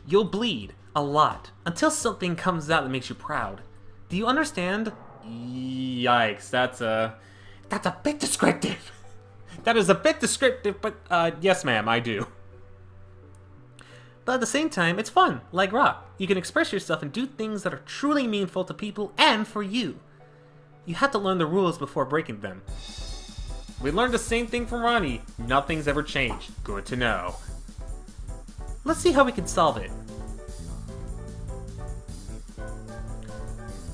You'll bleed. A lot. Until something comes out that makes you proud. Do you understand? Yikes, that's a bit descriptive. That is a bit descriptive, but yes ma'am, I do. But at the same time, it's fun, like rock. You can express yourself and do things that are truly meaningful to people and for you. You have to learn the rules before breaking them. We learned the same thing from Ronnie. Nothing's ever changed. Good to know. Let's see how we can solve it.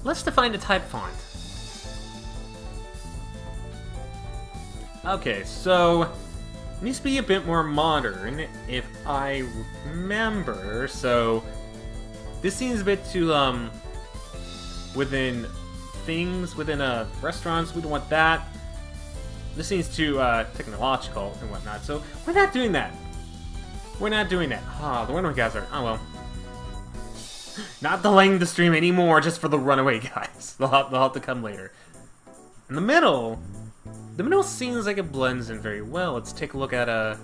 Let's define the type font. Okay, so it needs to be a bit more modern, if I remember. So this seems a bit too within restaurants. We don't want that. This seems too technological and whatnot. So we're not doing that. We're not doing that. Ah, the Runaway guys are. Oh well. Not delaying the stream anymore just for the Runaway guys. They'll have to come later. In the middle seems like it blends in very well. Let's take a look at our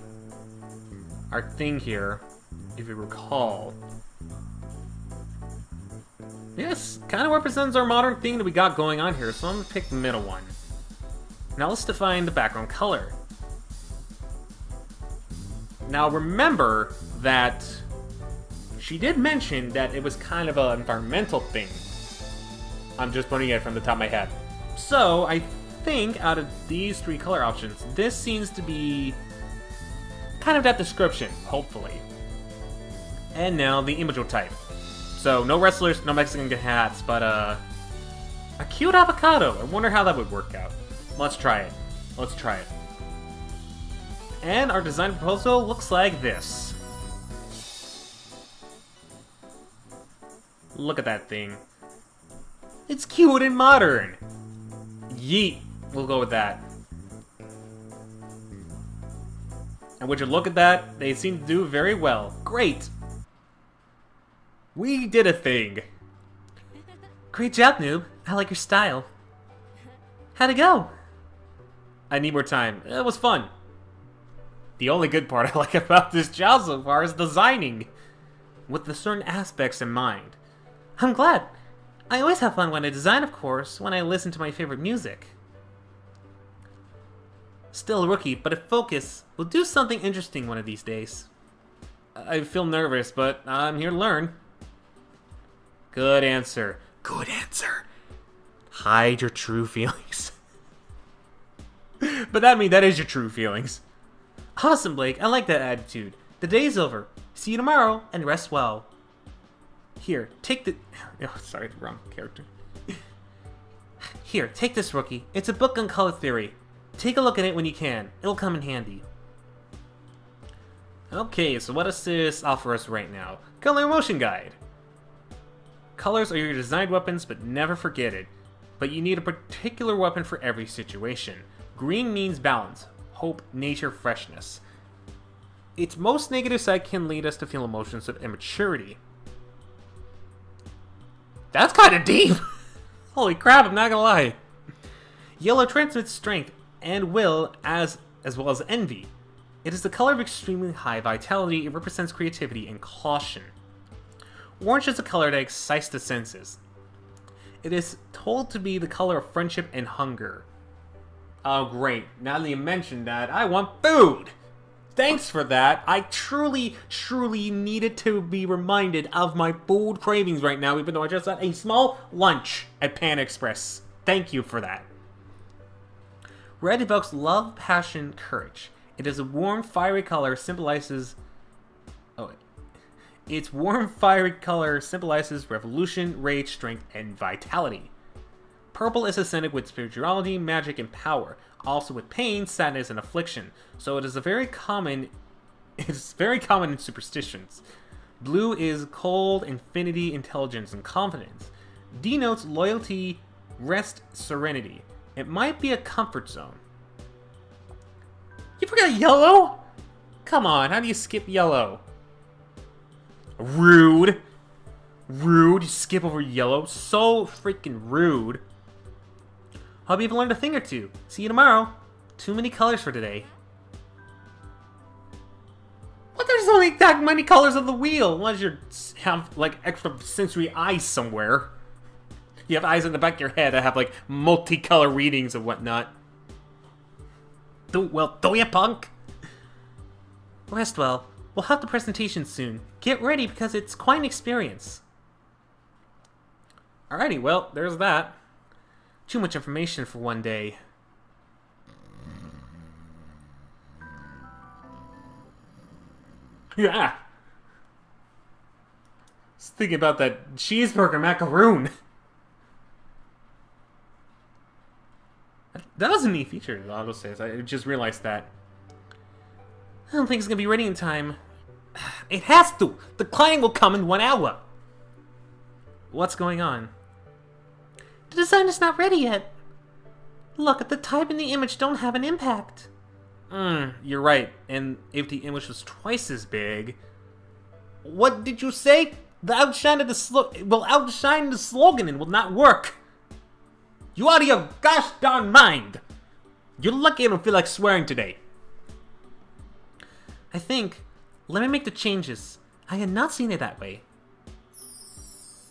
thing here, if you recall. Yes, kind of represents our modern thing that we got going on here, so I'm gonna pick the middle one. Now let's define the background color. Now remember that she did mention that it was kind of an environmental thing. I'm just putting it from the top of my head. So I think out of these three color options, this seems to be kind of that description, hopefully. And now the individual type. So no wrestlers, no Mexican hats, but a cute avocado. I wonder how that would work out. Let's try it. Let's try it. And our design proposal looks like this. Look at that thing. It's cute and modern. Yeet. We'll go with that. And would you look at that? They seem to do very well. Great. We did a thing. Great job, noob. I like your style. How'd it go? I need more time. It was fun. The only good part I like about this job so far is designing, with the certain aspects in mind. I'm glad. I always have fun when I design, of course, when I listen to my favorite music. Still a rookie, but if focus, we'll do something interesting one of these days. I feel nervous, but I'm here to learn. Good answer. Good answer. Hide your true feelings. But that is your true feelings. Awesome, Blake. I like that attitude. The day's over. See you tomorrow, and rest well. Here, take the... Oh, sorry, wrong character. Here, take this, rookie. It's a book on color theory. Take a look at it when you can. It'll come in handy. Okay, so what does this offer us right now? Color Motion Guide. Colors are your designed weapons, but never forget it. But you need a particular weapon for every situation. Green means balance, hope, nature, freshness. Its most negative side can lead us to feel emotions of immaturity. That's kind of deep! Holy crap, I'm not gonna lie. Yellow transmits strength and will, as well as envy. It is the color of extremely high vitality. It represents creativity and caution. Orange is a color that excites the senses. It is told to be the color of friendship and hunger. Oh great, now that you mentioned that, I want food! Thanks for that. I truly needed to be reminded of my food cravings right now, even though I just had a small lunch at Pan Express. Thank you for that. Red evokes love, passion, courage. It is a warm, fiery color, symbolizes... Oh, wait. Its warm, fiery color symbolizes revolution, rage, strength, and vitality. Purple is ascended with spirituality, magic, and power, also with pain, sadness, and affliction. So it is very common in superstitions. Blue is cold, infinity, intelligence, and confidence. Denotes loyalty, rest, serenity. It might be a comfort zone. You forgot yellow? Come on, how do you skip yellow? Rude. Rude, you skip over yellow. So freaking rude. Hope you've learned a thing or two. See you tomorrow. Too many colors for today. What? There's only that many colors of the wheel. Unless you have, like, extra sensory eyes somewhere. You have eyes in the back of your head that have, like, multicolor readings and whatnot. Do ya, punk? Rest well. We'll have the presentation soon. Get ready because it's quite an experience. Alrighty, well, there's that. Too much information for one day. Yeah. Just thinking about that cheeseburger macaroon. That was a neat feature, I'll say. I just realized that. I don't think it's gonna be ready in time. It has to! The client will come in 1 hour! What's going on? The design is not ready yet. Look, the type and the image don't have an impact. You're right. And if the image was twice as big... What did you say? The outshine of the will outshine the slogan and will not work. You out of your gosh darn mind! You're lucky I don't feel like swearing today. I think... Let me make the changes. I had not seen it that way.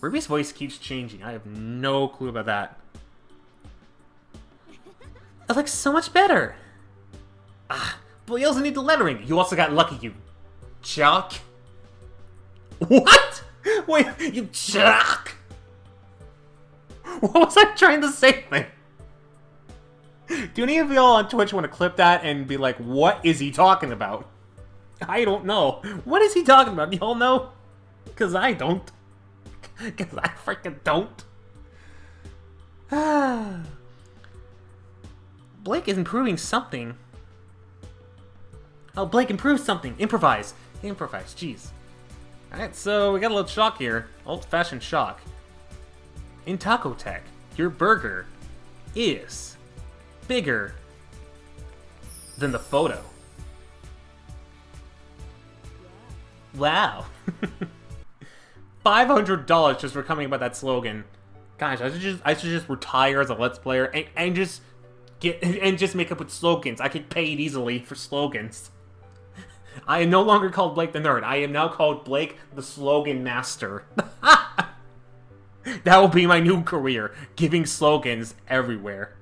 Ruby's voice keeps changing. I have no clue about that. It looks so much better. But you also need the lettering. You also got lucky, you jock. What? Wait, you jock. What was I trying to say there? Do any of y'all on Twitch want to clip that and be like, what is he talking about? I don't know. What is he talking about? Y'all know? Because I don't. Because I freaking don't. Blake is improving something. Oh, Blake improves something. Improvise. Improvise, jeez. Alright, so we got a little shock here. Old-fashioned shock. In Taco Tech, your burger is bigger than the photo. Wow. $500 just for coming up with that slogan. Gosh, I should just retire as a Let's Player and just make up with slogans. I could pay it easily for slogans. I am no longer called Blake the Nerd. I am now called Blake the Slogan Master. That will be my new career, giving slogans everywhere.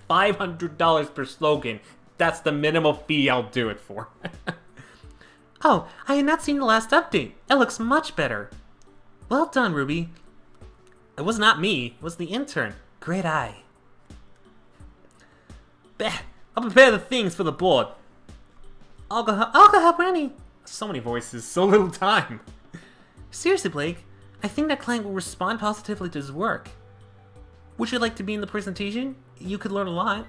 $500 per slogan. That's the minimal fee I'll do it for. Oh, I had not seen the last update. It looks much better. Well done, Ruby. It was not me. It was the intern. Great eye. Bah, I'll prepare the things for the board. I'll go help Randy. So many voices, so little time. Seriously, Blake, I think that client will respond positively to his work. Would you like to be in the presentation? You could learn a lot.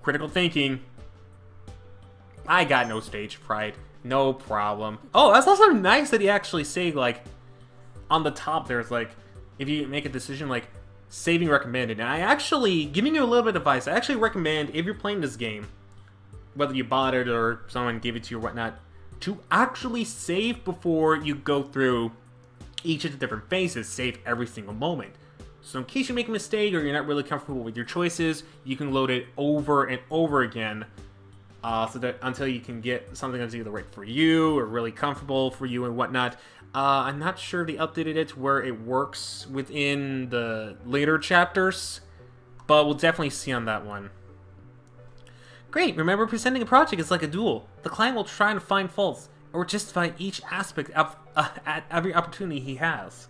Critical thinking. I got no stage fright. No problem. Oh, that's also nice that he actually say, like, on the top there's, like, if you make a decision, like, saving recommended. And I actually, giving you a little bit of advice, I actually recommend, if you're playing this game, whether you bought it or someone gave it to you or whatnot, to actually save before you go through each of the different phases. Save every single moment. So in case you make a mistake or you're not really comfortable with your choices, you can load it over and over again. So that until you can get something that's either right for you or really comfortable for you and whatnot. I'm not sure if they updated it to where it works within the later chapters, but we'll definitely see on that one. Great, remember presenting a project is like a duel. The client will try to find faults or justify each aspect of, at every opportunity he has.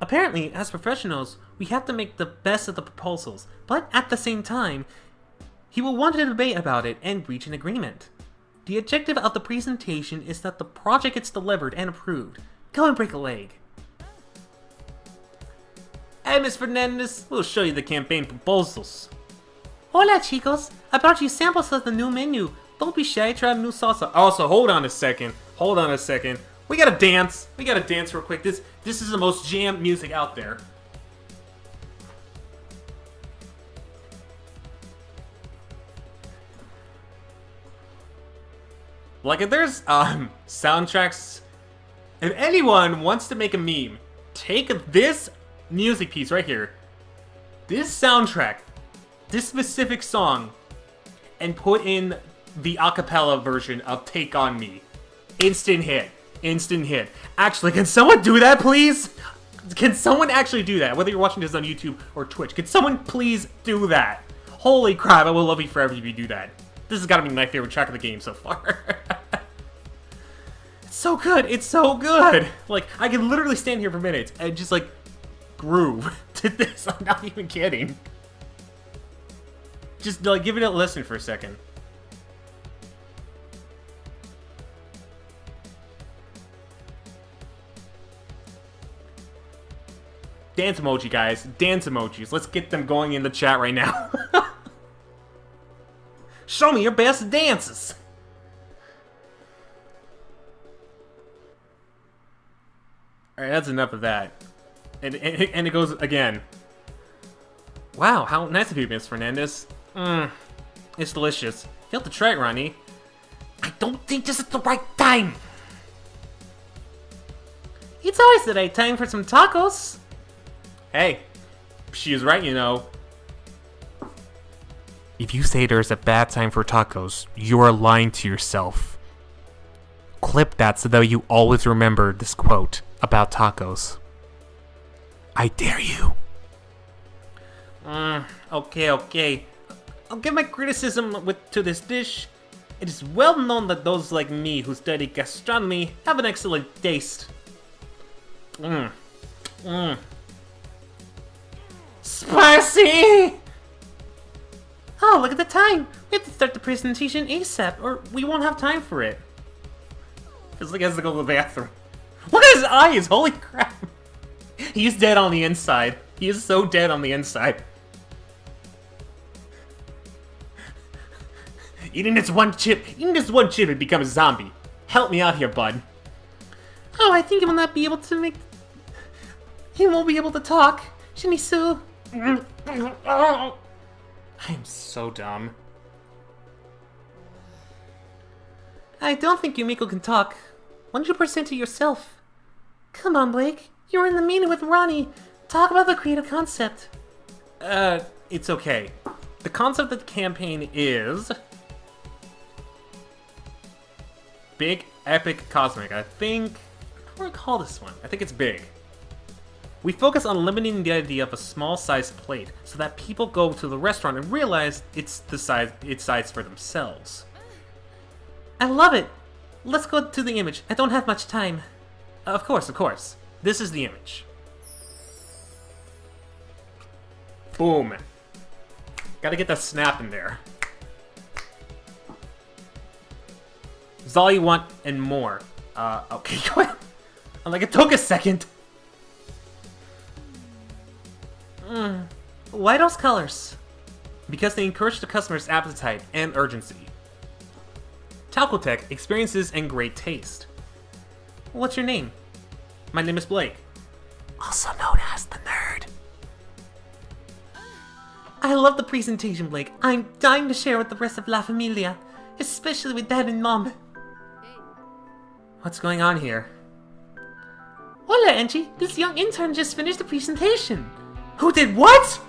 Apparently, as professionals, we have to make the best of the proposals, but at the same time, he will want to debate about it and reach an agreement. The objective of the presentation is that the project gets delivered and approved. Go and break a leg. Hey, Miss Fernandez, we'll show you the campaign proposals. Hola, chicos. I brought you samples of the new menu. Don't be shy, try a new salsa. Also, hold on a second. Hold on a second. We gotta dance. We gotta dance real quick. This is the most jammed music out there. Like, if there's, soundtracks, if anyone wants to make a meme, take this music piece right here, this soundtrack, this specific song, and put in the acapella version of Take On Me. Instant hit. Instant hit. Actually, can someone do that, please? Can someone actually do that? Whether you're watching this on YouTube or Twitch, can someone please do that? Holy crap, I will love you forever if you do that. This has got to be my favorite track of the game so far. It's so good. It's so good. Like, I can literally stand here for minutes and just, like, groove to this. I'm not even kidding. Just, like, give it a listen for a second. Dance emoji, guys. Dance emojis. Let's get them going in the chat right now. Show me your best dances! Alright, that's enough of that. And it goes again. Wow, how nice of you, Miss Fernandez. It's delicious. You have to try it, Ronnie. I don't think this is the right time! It's always the right time for some tacos! Hey, she is right, you know. If you say there's a bad time for tacos, you are lying to yourself. Clip that so that you always remember this quote about tacos. I dare you. Okay. I'll give my criticism to this dish. It is well known that those like me who study gastronomy have an excellent taste. Spicy! Oh, look at the time! We have to start the presentation ASAP, or we won't have time for it. Feels like he has to go to the bathroom. Look at his eyes! Holy crap! He's dead on the inside. He is so dead on the inside. Eating this one chip and become a zombie. Help me out here, bud. Oh, I think he will not be able to make... He won't be able to talk. Shinisu. I am so dumb. I don't think Yumiko can talk. 100% to yourself. Come on, Blake. You were in the meeting with Ronnie. Talk about the creative concept. It's okay. The concept of the campaign is... Big, epic, cosmic. I think... What do I call this one? I think it's big. We focus on limiting the idea of a small-sized plate so that people go to the restaurant and realize it's size for themselves. I love it! Let's go to the image. I don't have much time. Of course. This is the image. Boom. Gotta get that snap in there. It's all you want and more. Okay, go ahead. I'm like, it took a second. Why those colors? Because they encourage the customer's appetite and urgency. Talcotech, experiences and great taste. What's your name? My name is Blake. Also known as the Nerd. I love the presentation, Blake. I'm dying to share with the rest of La Familia, especially with Dad and Mom. What's going on here? Hola, Angie. This young intern just finished the presentation. Who did what?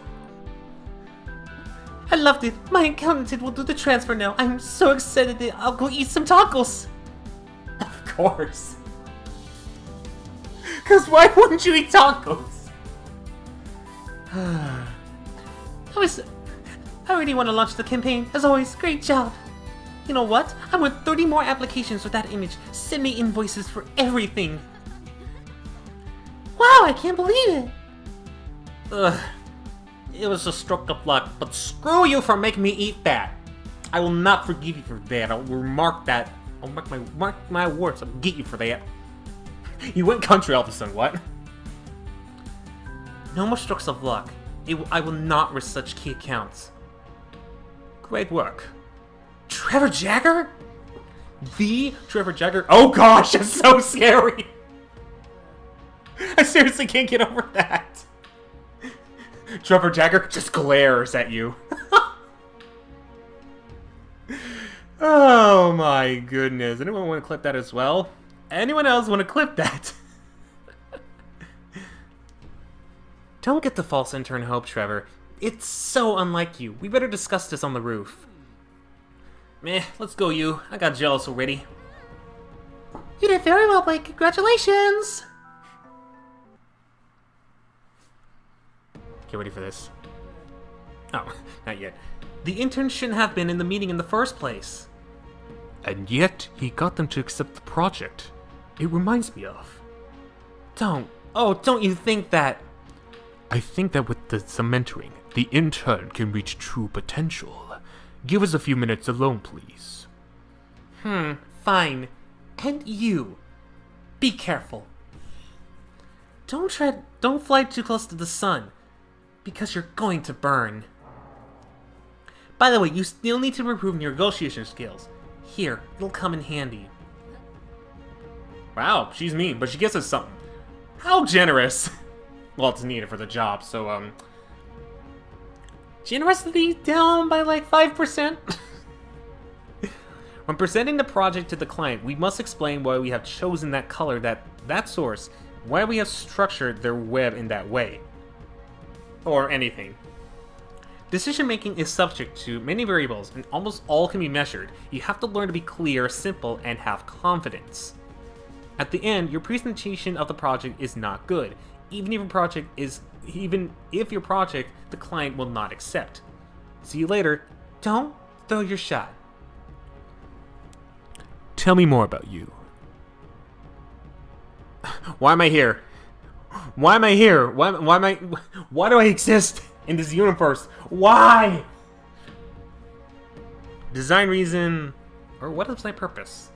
I loved it. My accountant will do the transfer now. I'm so excited that I'll go eat some tacos. Of course. Because why wouldn't you eat tacos? I really want to launch the campaign. As always, great job. You know what? I want 30 more applications with that image. Send me invoices for everything. Wow, I can't believe it. Ugh. It was a stroke of luck, but screw you for making me eat that. I will not forgive you for that. I'll remark that. I'll mark my words. I'll get you for that. You went country all of a sudden, what? No more strokes of luck. I will not risk such key accounts. Great work. Trevor Jagger? The Trevor Jagger? Oh gosh, that's so scary! I seriously can't get over that. Trevor Jagger just glares at you. Oh my goodness. Anyone want to clip that as well? Anyone else want to clip that? Don't get the false intern hope, Trevor. It's so unlike you. We better discuss this on the roof. Meh, let's go, you. I got jealous already. You did very well, Blake. Congratulations! Get ready for this. Oh, not yet. The intern shouldn't have been in the meeting in the first place. And yet, he got them to accept the project. It reminds me of... Don't you think that... I think that with some mentoring, the intern can reach true potential. Give us a few minutes alone, please. Fine. And you. Be careful. Don't fly too close to the sun, because you're going to burn. By the way, you still need to improve your negotiation skills. Here, it'll come in handy. Wow, she's mean, but she gives us something. How generous! Well, it's needed for the job, so, generosity down by like 5%? When presenting the project to the client, we must explain why we have chosen that color, that source, why we have structured their web in that way. Or anything. Decision-making is subject to many variables, and almost all can be measured. You have to learn to be clear, simple, and have confidence. At the end, your presentation of the project is not good, even if your project the client will not accept. See you later. Don't throw your shot. Tell me more about you. Why am I here? Why am I here? Why do I exist in this universe? Why? Design reason, or what is my purpose?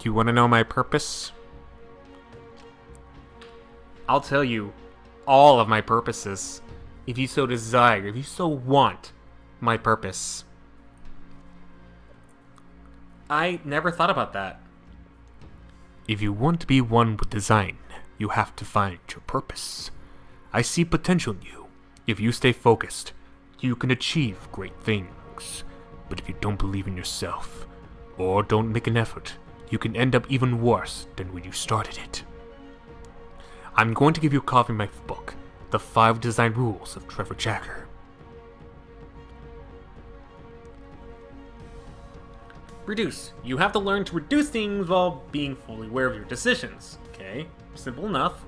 You want to know my purpose? I'll tell you all of my purposes, if you so desire, if you so want my purpose. I never thought about that. If you want to be one with design, you have to find your purpose. I see potential in you. If you stay focused, you can achieve great things. But if you don't believe in yourself, or don't make an effort, you can end up even worse than when you started it. I'm going to give you a copy of my book, The 5 Design Rules of Trevor Jagger. Reduce. You have to learn to reduce things while being fully aware of your decisions. Okay, simple enough.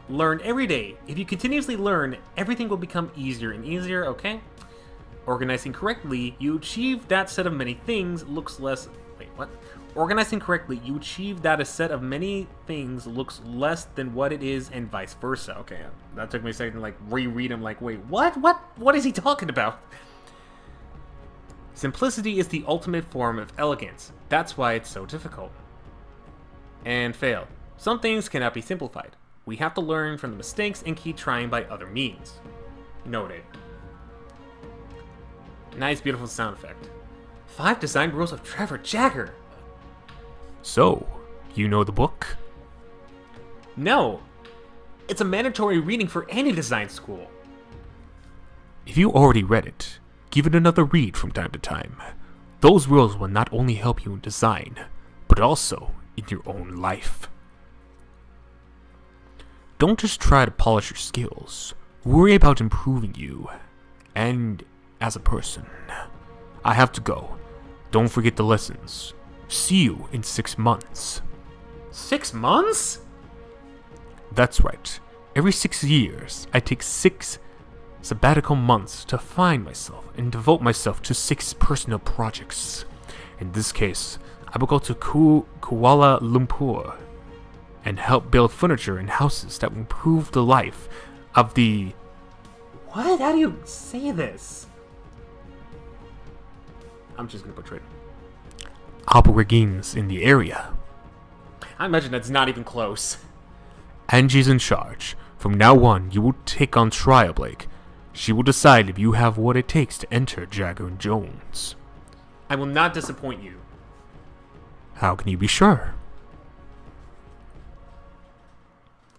Learn every day. If you continuously learn, everything will become easier and easier, okay? Organizing correctly, you achieve that set of many things looks less... Wait, what? Organizing correctly, you achieve that a set of many things looks less than what it is and vice versa. Okay, that took me a second to like reread them like, wait, what? What is he talking about? Simplicity is the ultimate form of elegance. That's why it's so difficult. And fail. Some things cannot be simplified. We have to learn from the mistakes and keep trying by other means. Noted. Nice, beautiful sound effect. 5 Design Rules of Trevor Jagger. So, you know the book? No. It's a mandatory reading for any design school. If you already read it, give it another read from time to time. Those rules will not only help you in design, but also in your own life. Don't just try to polish your skills. Worry about improving you, and as a person. I have to go. Don't forget the lessons. See you in 6 months. 6 months? That's right. Every 6 years, I take 6 sabbatical months to find myself and devote myself to 6 personal projects. In this case, I will go to Kuala Lumpur and help build furniture and houses that will improve the life of the... What? How do you say this? I'm just gonna butcher it. Aborigines in the area. I imagine that's not even close. Angie's in charge. From now on, you will take on trial, Blake. She will decide if you have what it takes to enter Jagger and Jones. I will not disappoint you. How can you be sure?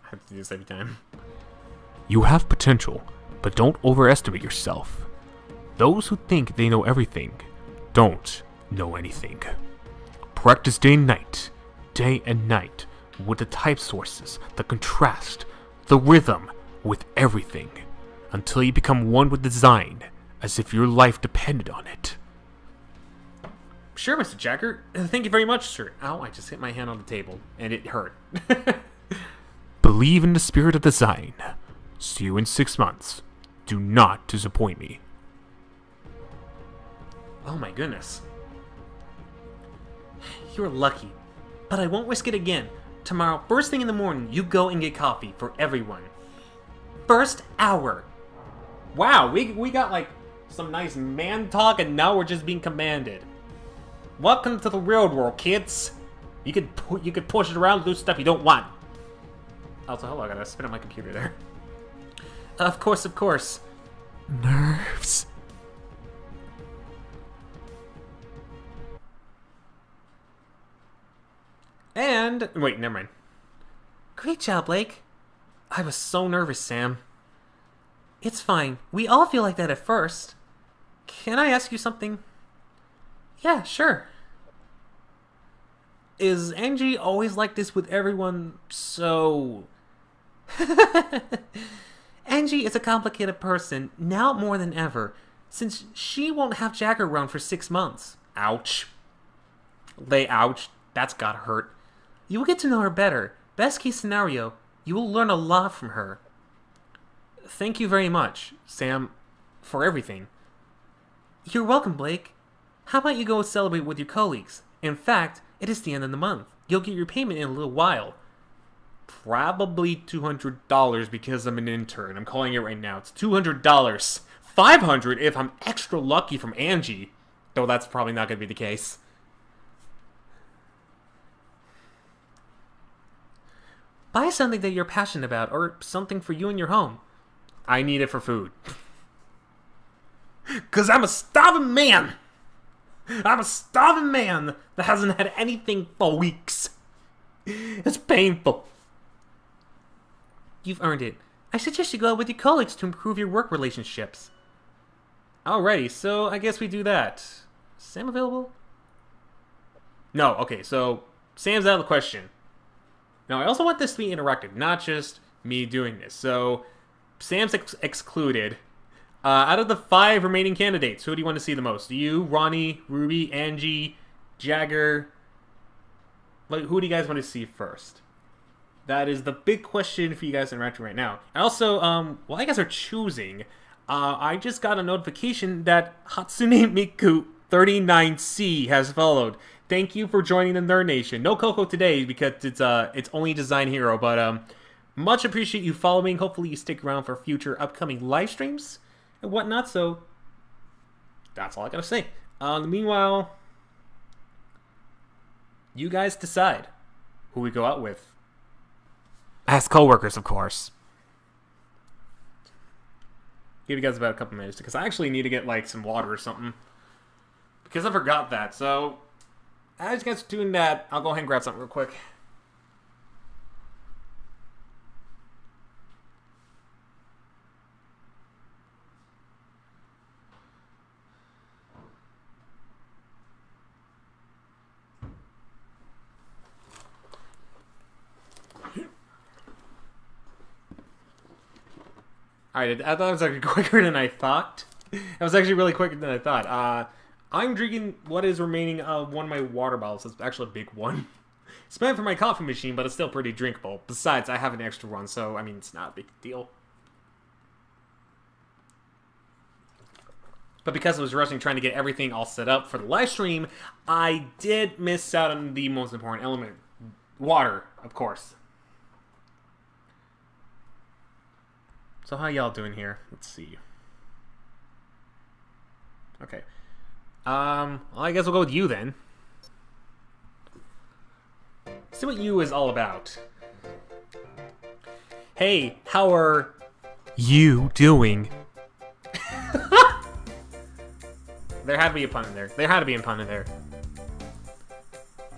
I have to do this every time. You have potential, but don't overestimate yourself. Those who think they know everything don't know anything. Practice day and night, with the type sources, the contrast, the rhythm, with everything, until you become one with design, as if your life depended on it. Sure, Mr. Jagger. Thank you very much, sir. Ow, I just hit my hand on the table, and it hurt. Believe in the spirit of design. See you in 6 months. Do not disappoint me. Oh my goodness. You're lucky, but I won't risk it again. Tomorrow, first thing in the morning, you go and get coffee for everyone. First hour. Wow, we got like some nice man talk, and now we're just being commanded. Welcome to the real world, kids. You could push it around and do stuff you don't want. Also, hello, I gotta spin up my computer there. Of course, of course. Nerves. And... wait, never mind. Great job, Blake. I was so nervous, Sam. It's fine. We all feel like that at first. Can I ask you something? Yeah, sure. Is Angie always like this with everyone so... Angie is a complicated person, now more than ever, since she won't have Jagger around for 6 months. Ouch. Ouch. That's gotta hurt. You will get to know her better. Best case scenario, you will learn a lot from her. Thank you very much, Sam, for everything. You're welcome, Blake. How about you go celebrate with your colleagues? In fact, it is the end of the month. You'll get your payment in a little while. Probably $200 because I'm an intern. I'm calling it right now. It's $200. $500 if I'm extra lucky from Angie. Though that's probably not going to be the case. Buy something that you're passionate about, or something for you and your home. I need it for food. 'Cause I'm a starving man! I'm a starving man that hasn't had anything for weeks. It's painful. You've earned it. I suggest you go out with your colleagues to improve your work relationships. Alrighty, so I guess we do that. Sam available? No, okay, so Sam's out of the question. Now, I also want this to be interactive, not just me doing this. So, Sam's excluded. Out of the 5 remaining candidates, who do you want to see the most? You, Ronnie, Ruby, Angie, Jagger. Like, who do you guys want to see first? That is the big question for you guys interacting right now. And also, while you guys are choosing, I just got a notification that Hatsune Miku 39C has followed. Thank you for joining the Nerd Nation. No Coco today because it's only Design Hero, but much appreciate you following. Hopefully you stick around for future upcoming live streams and whatnot. So that's all I gotta say. Meanwhile, you guys decide who we go out with. As co-workers, of course. Give you guys about a couple minutes because I actually need to get like some water or something. Because I forgot that. So as you guys are doing that, I'll go ahead and grab something real quick. Alright, I thought it was actually quicker than I thought. It was actually really quicker than I thought. I'm drinking what is remaining of one of my water bottles. It's actually a big one. It's meant for my coffee machine, but it's still pretty drinkable. Besides, I have an extra one, so, I mean, it's not a big deal. But because I was rushing trying to get everything all set up for the live stream, I did miss out on the most important element. Water, of course. So how y'all doing here? Let's see. Okay. Well, I guess we'll go with you then. See what you is all about. Hey, how are you doing? There had to be a pun in there. There had to be a pun in there.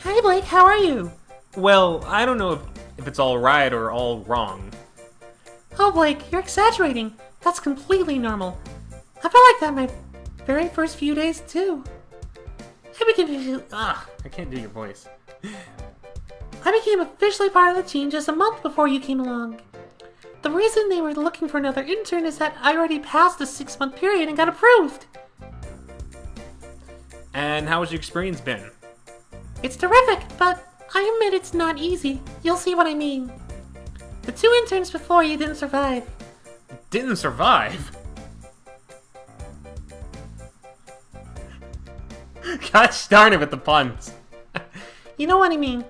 Hi Blake, how are you? Well, I don't know if it's all right or all wrong. Oh Blake, you're exaggerating. That's completely normal. I felt like that my very first few days too. I can't do your voice. I became officially part of the team just a month before you came along. The reason they were looking for another intern is that I already passed the 6-month period and got approved. And how has your experience been? It's terrific, but I admit it's not easy. You'll see what I mean. The 2 interns before you didn't survive. Didn't survive? Gosh darn it with the puns. You know what I mean.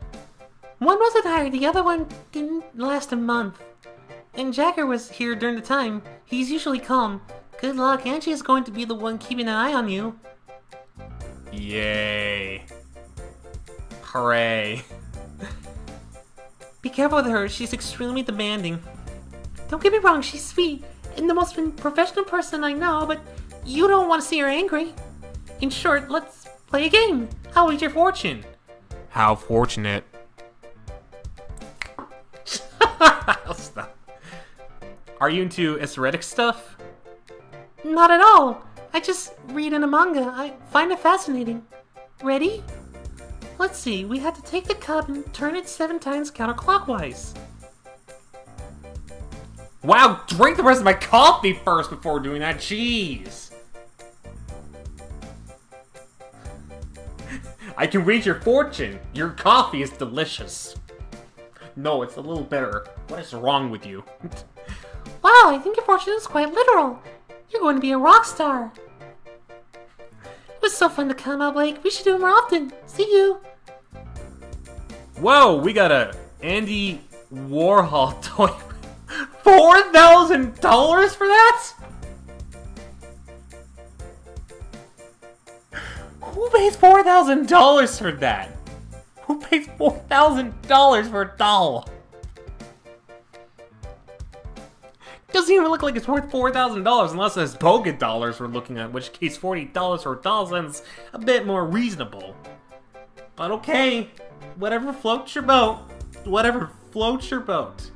One wasn't hired, the other one didn't last a month. And Jagger was here during the time. He's usually calm. Good luck, Angie is going to be the one keeping an eye on you. Yay. Hooray. Be careful with her, she's extremely demanding. Don't get me wrong, she's sweet and the most professional person I know, but you don't want to see her angry. In short, let's play a game. I'll wager your fortune. How fortunate. Stop. Are you into aesthetic stuff? Not at all. I just read in a manga. I find it fascinating. Ready? Let's see, we had to take the cup and turn it 7 times counterclockwise. Wow, drink the rest of my coffee first before doing that, jeez! I can read your fortune. Your coffee is delicious. No, it's a little bitter. What is wrong with you? Wow, I think your fortune is quite literal. You're going to be a rock star. It was so fun to come out, Blake. We should do it more often. See you. Whoa, we got a Andy Warhol toy. $4,000 for that? Who pays $4,000 for that? Who pays $4,000 for a doll? Doesn't even look like it's worth $4,000 unless it's Bogan dollars we're looking at, in which case $40 for $1,000's a bit more reasonable. But okay, whatever floats your boat. Whatever floats your boat.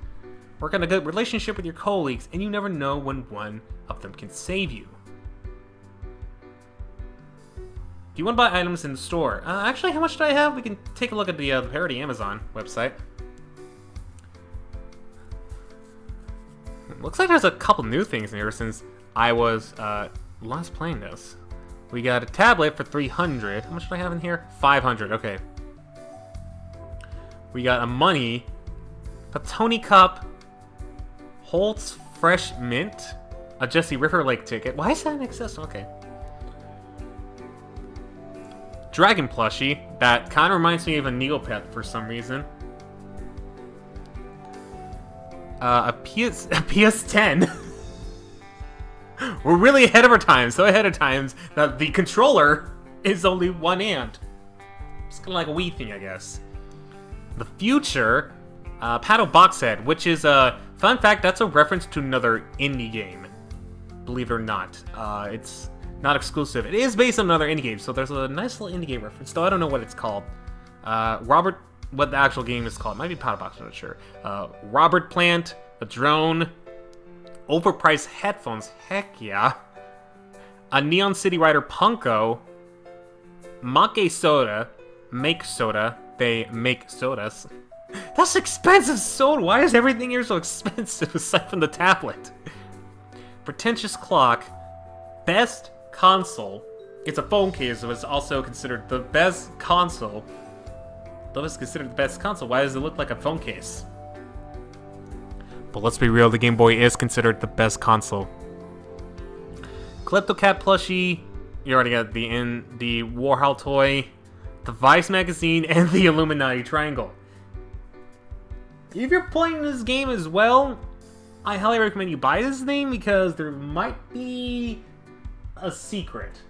Work on a good relationship with your colleagues, and you never know when one of them can save you. Do you want to buy items in the store? Actually, how much do I have? We can take a look at the Parody Amazon website. Looks like there's a couple new things in here since I was last playing this. We got a tablet for 300. How much do I have in here? 500. Okay. We got a money, Patoni cup, Holt's fresh mint, a Jesse River Lake ticket. Why is that in excess? Okay. Dragon plushie that kind of reminds me of a Neopet for some reason. A PS10. We're really ahead of our time, so ahead of times that the controller is only one hand. It's kind of like a Wii thing, I guess. The future, paddle box head, which is a fun fact. That's a reference to another indie game. Believe it or not, it's not exclusive. It is based on another indie game, so there's a nice little indie game reference. Though I don't know what it's called. What the actual game is called. It might be paddle box. I'm not sure. Robert Plant, a drone, overpriced headphones. Heck yeah. A Neon City Rider Punko, Make soda, make soda. They make sodas. That's expensive soda. Why is everything here so expensive aside from the tablet? Pretentious clock. Best console. It's a phone case, so it's also considered the best console. Though it's considered the best console, why does it look like a phone case? But let's be real, the Game Boy is considered the best console. Kleptocat plushie. You already got the Warhol toy, the Vice magazine, and the Illuminati triangle. If you're playing this game as well, I highly recommend you buy this thing because there might be a secret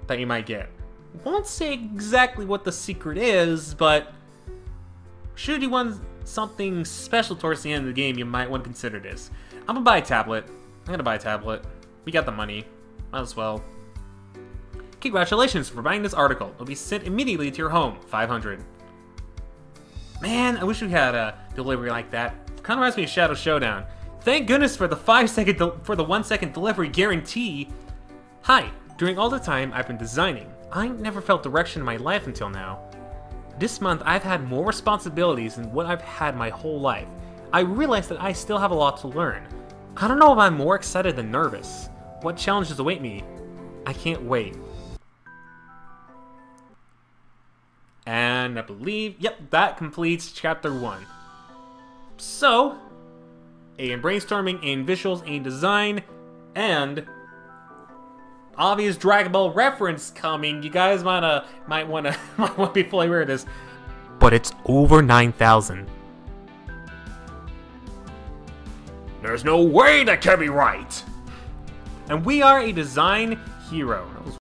that you might get. Won't say exactly what the secret is, but should you want something special towards the end of the game, you might want to consider this. I'm gonna buy a tablet. We got the money. Might as well. Congratulations for buying this article. It'll be sent immediately to your home. 500. Man, I wish we had a delivery like that. Kind of reminds me of Shadow Showdown. Thank goodness for the 1 second delivery guarantee. Hi. During all the time I've been designing, I never felt direction in my life until now. This month I've had more responsibilities than what I've had my whole life. I realize that I still have a lot to learn. I don't know if I'm more excited than nervous. What challenges await me? I can't wait. And I believe, yep, that completes Chapter 1. So, A in brainstorming, A in visuals, A in design, and obvious Dragon Ball reference coming. You guys might want to be fully aware of this. But it's over 9,000. There's no way that can be right. And we are a design hero.